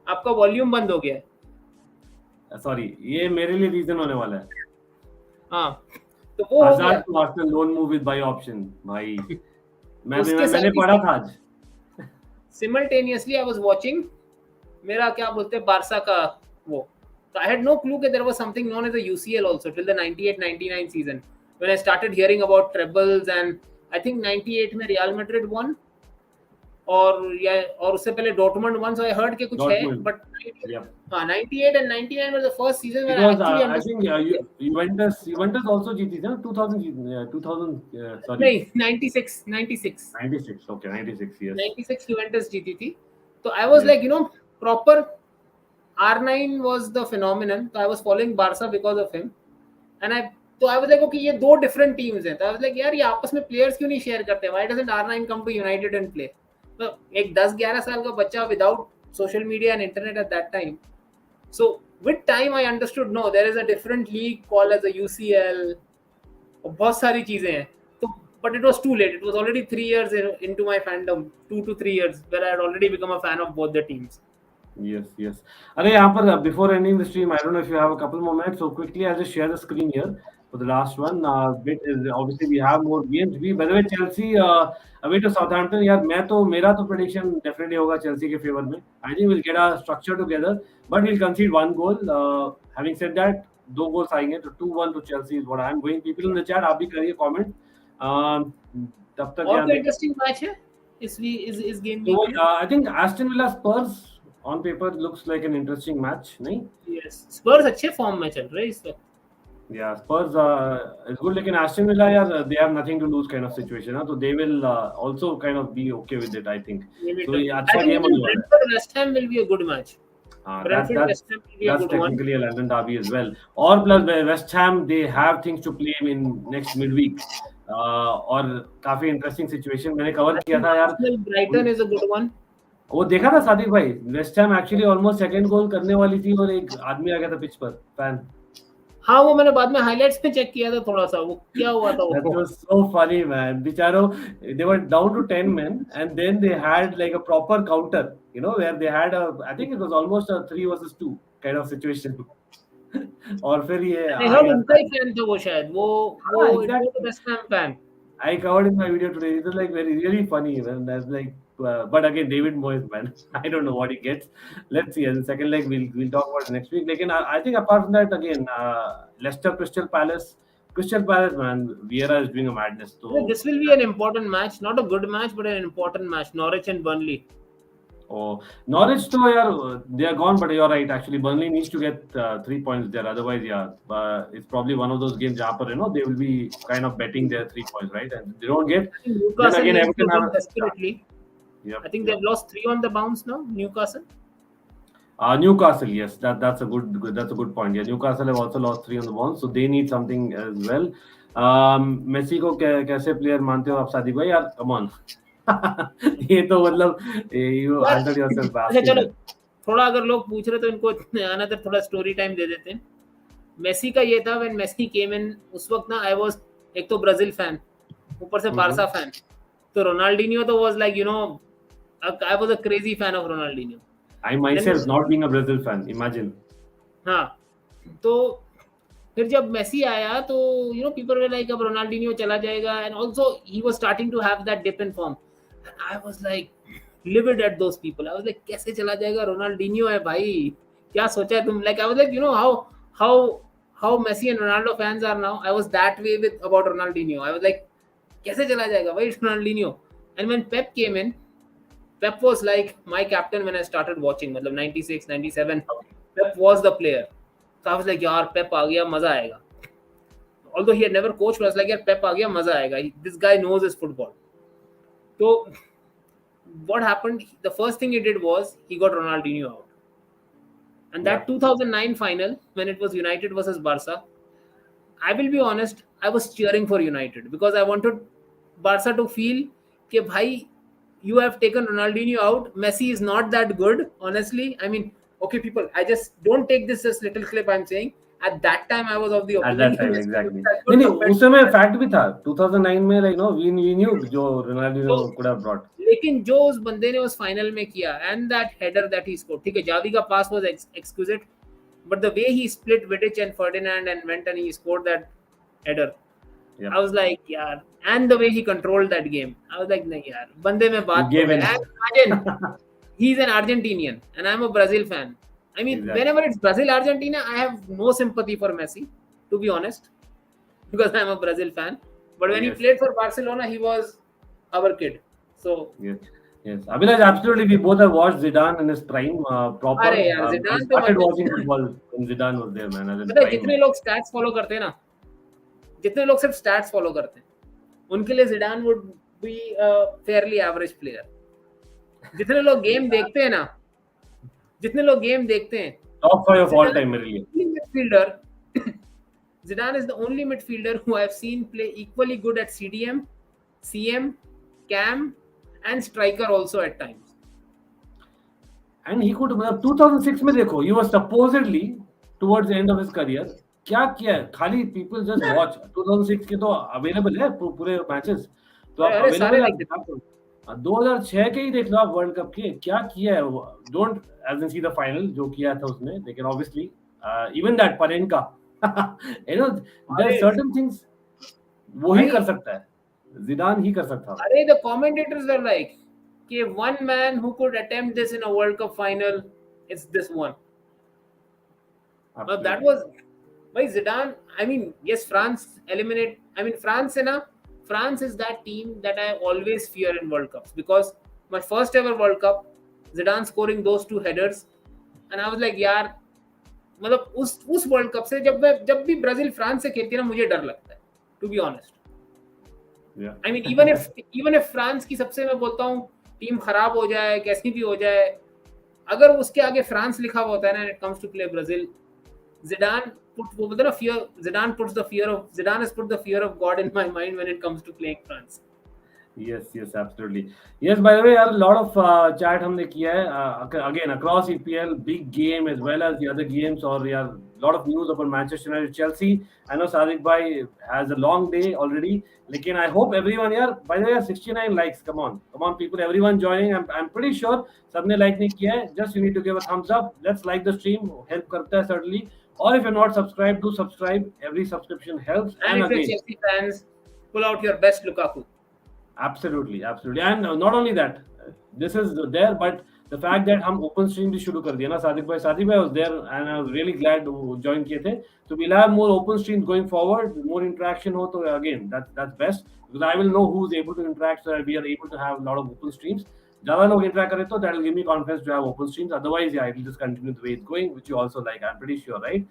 आपका volume बंद हो गया है. Sorry, ये मेरे लिए reason होने वाला है. हाँ, तो वो हो गया. Arsenal loan move with by option. भाई मैंने पढ़ा था आज. Simultaneously I was watching मेरा क्या बोलते हैं बारसा का वो. So I had no clue that there was something known as a UCL also till the 98-99 season when I started hearing about trebles, and I think 98 में Real Madrid won और उससे पहले Dortmund won, so I heard कि कुछ है, but 98 and 99 were the first season where I actually understood. I think Juventus also जीती थी ना 2000 sorry नहीं 96 okay 96 yes 96 Juventus जीती थी. So I was like proper R9 was the phenomenon, so I was following Barca because of him, and I was like, okay, ये दो different teams हैं. So I was like, यार ये आपस में players क्यों नहीं share करते? Why doesn't R9 come to United and play? तो एक 10-11 साल का बच्चा without social media and internet at that time. So with time I understood, no, there is a different league called as a UCL. बहुत सारी चीजें हैं. तो but it was too late. It was already 3 years into my fandom, 2 to 3 years, where I had already become a fan of both the teams. Yes. अरे यहाँ पर before ending the stream, I don't know if you have a couple more minutes, so quickly I'll just share the screen here. for the last one. Bit is obviously we have more games. We by the way Chelsea away to Southampton. यार मेरा तो prediction definitely होगा Chelsea के favor में. I think we'll get our structure together, but we'll concede one goal. Having said that, 2 goals आएंगे तो 2-1 to Chelsea is what I'm going. People in the chat, आप भी करिए comment. तब तक और यार कोई इंटरेस्टिंग मैच है इस गेम So वीक में? I think Aston Villa Spurs on paper looks like an interesting match, नहीं? यस, स्पर्स अच्छे फॉर्म में चल रहे हैं इस वक्त. Yeah, Spurs is good. Like in Aston Villa, yeah, they have nothing to lose kind of situation. So they will also kind of be okay with it, I think. So yeah, I think Brentford West Ham will be a good match. Brentford West Ham will be a that's good one. technically a London derby as well. Or plus West Ham, they have things to play in next midweek. और काफी interesting situation मैंने cover किया था यार. Brighton is a good one. वो देखा था सादिक भाई, West Ham actually almost second goal करने वाली थी और एक आदमी आ गया था पिच पर, फैन. हाँ, वो मैंने बाद में हाइलाइट्स पे चेक किया था थोड़ा सा, वो क्या हुआ था. That was so funny, man. Bicharo, they were down to 10 men and then they had like a proper counter, you know, where they had I think it was almost a 3 versus 2 kind of situation. और फिर ये I heard उनका ही fan था वो शायद, वो exactly. West Ham fan. I covered in my video today. It was like really funny, man. That's like, but again, David Moyes, man. I don't know what he gets. Let's see. In the second leg, we'll talk about it next week. Like, I think apart from that, again, Leicester Crystal Palace, man. Vieira is doing a madness. So This will be an important match, not a good match, but an important match. Norwich and Burnley. Oh, Norwich, though, yeah, they are gone, but you're right. Actually, Burnley needs to get 3 points there. Otherwise, yeah, it's probably one of those games where, you know, they will be kind of betting their 3 points, right? And they don't get. Newcastle again, needs Everton to have win a- desperately. Yep, I think they've lost 3 on the bounce now. Newcastle. Newcastle, yes, that's a good point. Yeah, Newcastle have also lost 3 on the bounce, so they need something as well. Messi को कैसे player मानते हो आप सादिक भाई? यार, come on. ये तो मतलब you answered yourself. अच्छा चलो, थोड़ा अगर लोग पूछ रहे तो इनको आना तो थोड़ा स्टोरी टाइम दे देते हैं. मेसी का ये था, व्हेन मेसी केम इन, उस वक्त ना आई वाज एक तो ब्राजील फैन, ऊपर से बारसा फैन. तो रोनाल्डिनियो तो was like, you know, I was a crazy fan of Ronaldinho. I myself not being a Brazil fan, imagine. हाँ, तो फिर जब मेसी आया तो you know people were like अब रोनाल्डिनियो चला जाएगा, and also he was starting to have that dip in form. I was like livid at those people. I was like, कैसे चला जाएगा, रोनाल्डिनियो है भाई, क्या सोचा है तुम. Like I was like, you know how Messi and Ronaldo fans are now. I was that way with about Ronaldinho. I was like, कैसे चला जाएगा भाई Ronaldinho. And when Pep came in, Pep was like my captain when I started watching. मतलब 96, 97, Pep was the player. So I was like, यार Pep आ गया, मजा आएगा. Although he had never coached, but I was like, यार Pep आ गया, मजा आएगा. This guy knows his football. So what happened? The first thing he did was he got Ronaldinho out. And that 2009 final, when it was United versus Barca, I will be honest, I was cheering for United because I wanted Barca to feel कि भाई, you have taken Ronaldinho out. Messi is not that good, honestly. I mean, okay, people, I just don't take this as little clip I'm saying. At that time, I was of the At opinion. that time, exactly. नहीं, उस समय fact भी था. 2009 में, like, no, we knew जो Ronaldinho could have brought. लेकिन जो उस बंदे ने उस फाइनल में किया, and that header that he scored, ठीक है, जावी का pass was exquisite, but the way he split Vidic and Ferdinand and went and he scored that header, Yeah. I was like, यार, and the way he controlled that game, I was like, नहीं यार, बंदे में बात He gave तो है. in. And imagine, he's an Argentinian and I'm a Brazil fan. I mean, Exactly. whenever it's Brazil Argentina, I have no sympathy for Messi, to be honest, because I'm a Brazil fan. But when he Yes. played for Barcelona, he was our kid. So Yes. Abhilash, absolutely. We both have watched Zidane in his prime, proper. अरे यार, Zidane we तो started मतलब- watching football when Zidane was there, man. As in पता है, prime. जितने लोग stats follow करते हैं ना, जितने लोग सिर्फ स्टैट्स फॉलो करते हैं, उनके लिए Zidane would be a fairly average player. जितने लोग गेम देखते हैं ना, जितने लोग गेम देखते हैं, Top 5 of all time, मेरे लिए. only midfielder. Zidane is the only midfielder who I've seen play equally good at CDM, CM, CAM, and striker also at times. And he could, 2006 में देखो, he was supposedly towards the end of his career. क्या किया है? खाली people just watch. 2006 के तो available है पूरे matches. तो आप अरे सारे available देख हैं. 2006 के ही देख लो आप वर्ल्ड कप के, क्या किया है वो. Don't as in see the final जो किया था उसने, लेकिन obviously even that Panenka there are certain things वो ही कर सकता है, जिडान ही कर सकता है. Arey, the commentators were like, okay, one man who could attempt this in a World Cup final, it's this one. But that was by Zidane. I mean, yes, France eliminate. I mean, France is that team that I always fear in World Cups, because my first ever World Cup, Zidane scoring those two headers, and I was like, यार, मतलब उस world cup से जब भी Brazil France से खेलती है ना, मुझे डर लगता है, to be honest. I mean even if France की सबसे, मैं बोलता हूँ, टीम खराब हो जाए, कैसी भी हो जाए, अगर उसके आगे फ्रांस लिखा हुआ होता है ना, it comes to play Brazil, Zidane puts the fear of God in my mind when it comes to playing France. Yes, absolutely. Yes, by the way, a lot of chat हमने किया है again across EPL, big game as well as the other games, or lot of news about Manchester United, Chelsea. I know Sadiq bhai has a long day already. Lekin I hope everyone here, by the way, 69 likes. Come on people, everyone joining. I'm pretty sure सबने like नहीं किया है. Just you need to give a thumbs up. Let's like the stream. Help करता है certainly. Or if you're not subscribed, do subscribe. Every subscription helps. And if you're Chelsea fans, pull out your best Lukaku. Absolutely. And not only that, this is there, but the fact that हम open stream भी शुरू कर दिया ना, Sadiq bhai was there, and I was really glad to join किए थे. So we'll have more open streams going forward, more interaction हो तो again that's best, because I will know who's able to interact, so that we are able to have a lot of open streams. ज़्यादा लोग interact करें तो that will give me confidence to have open streams. Otherwise, it will just continue the way it's going, which you also like. I'm pretty sure, right?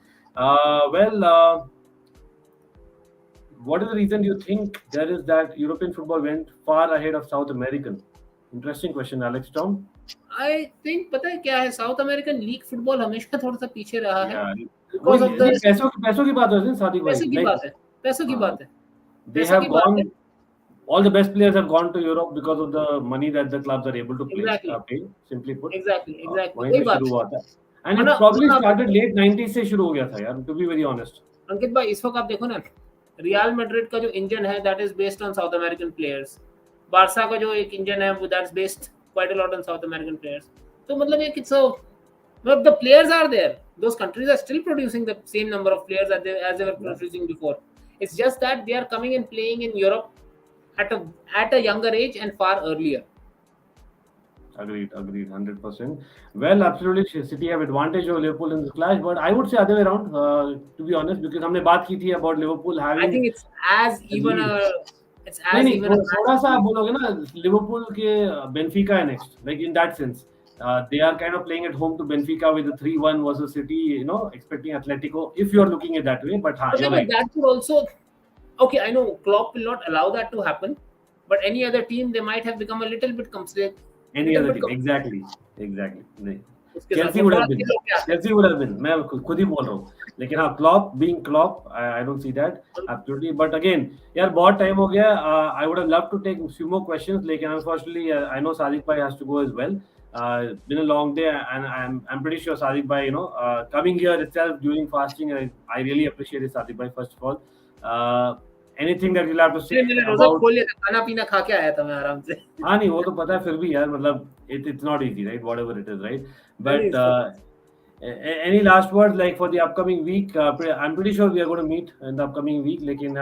What is the reason you think there is that European football went far ahead of South American? Interesting question, Alex Tom. I think पता है क्या है, South American League football हमेशा थोड़ा सा पीछे रहा है. Because of the पैसों की बात है सादिक भाई. पैसों की बात है. They have gone. All the best players have gone to Europe because of the money that the clubs are able to pay. Simply put. Exactly. वहीं से शुरू हुआ था. And it probably started late 90s से शुरू हो गया था यार. To be very honest. अंकित भाई, इस वक्त आप देखो ना, रियल मैड्रिड का जो इंजन है, that is based on South American players. Barça का जो एक इंजन है, वो that's based quite a lot on South American players. तो मतलब ये कितना, but the players are there. Those countries are still producing the same number of players as they were producing before. It's just that they are coming and playing in Europe at a younger age and far earlier. Agreed, 100%. Well, absolutely, City have advantage over Liverpool in this clash, but I would say other way around, to be honest, because हमने बात की थी about Liverpool having. I think it's as even a. It's as even a. थोड़ा सा आप बोलोगे ना, Liverpool के Benfica next, like in that sense. They are kind of playing at home to Benfica with a 3-1 versus City, expecting Atletico, if you're looking at that way. But right. That could also, okay, I know Klopp will not allow that to happen, but any other team, they might have become a little bit complacent. Any other team, exactly. नहीं. Chelsea would have been. मैं खुद ही बोल रहा हूँ. लेकिन हाँ, Klopp being Klopp, I don't see that absolutely. But again, यार बहुत time हो गया. I would have loved to take a few more questions, लेकिन unfortunately, I know Sadiq bhai has to go as well. Been a long day, and I'm pretty sure Sadiq bhai, coming here itself during fasting, I really appreciate it, Sadiq bhai, first of all. Anything that you'll have to say about खाना पीना खा के आया था मैं आराम से. हाँ नहीं, वो तो पता है, फिर भी यार मतलब it's not easy, right? Whatever it is, right? But any last words like for the upcoming week? I'm pretty sure we are going to meet in the upcoming week. लेकिन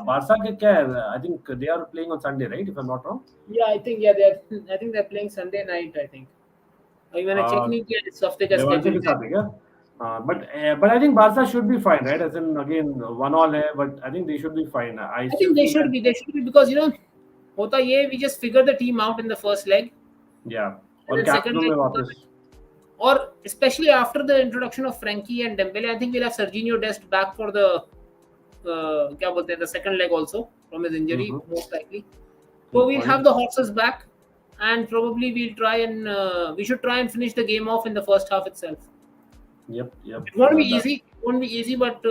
बारसा के क्या है? I think they are playing on Sunday, right? If I'm not wrong. Yeah, I think they're playing Sunday night. I think. अभी मैंने check नहीं किया इस हफ्ते का schedule. But I think Barca should be fine, right? As in again 1-1 but I think they should be fine. I think they should be because होता ये, we just figure the team out in the first leg. Yeah. और captain में वापस. Or especially after the introduction of Frankie and Dembele, I think we'll have Serginho Dest back for the क्या बोलते हैं, the second leg also from his injury, most likely. So we'll have the horses back, and probably we should try and finish the game off in the first half itself. Yep. It won't be easy. It won't be easy, but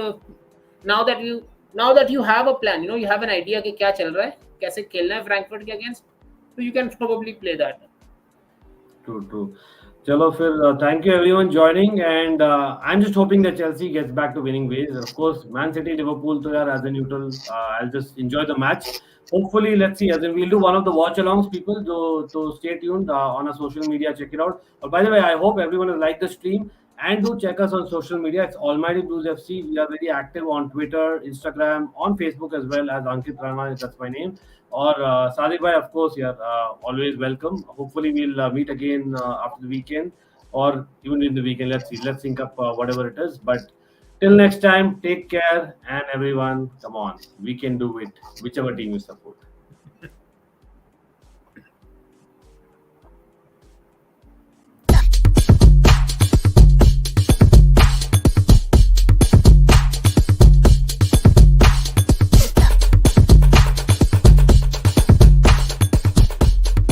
now that you have a plan, you have an idea कि क्या चल रहा है, कैसे खेलना है Frankfurt के against, so you can probably play that. True. Chalo, Phil, thank you everyone joining, and I'm just hoping that Chelsea gets back to winning ways. Of course, Man City, Liverpool, to as a neutral, I'll just enjoy the match. Hopefully, let's see. As in, we'll do one of the watch-alongs, people. So stay tuned on our social media. Check it out. But by the way, I hope everyone has liked the stream. And do check us on social media. It's Almighty Blues FC. We are very active on Twitter, Instagram, on Facebook as well as Ankit Rana. That's my name. Or Sadiq bhai, of course, you're always welcome. Hopefully, we'll meet again after the weekend or even in the weekend. Let's see. Let's sync up whatever it is. But till next time, take care. And everyone, come on. We can do it. Whichever team you support.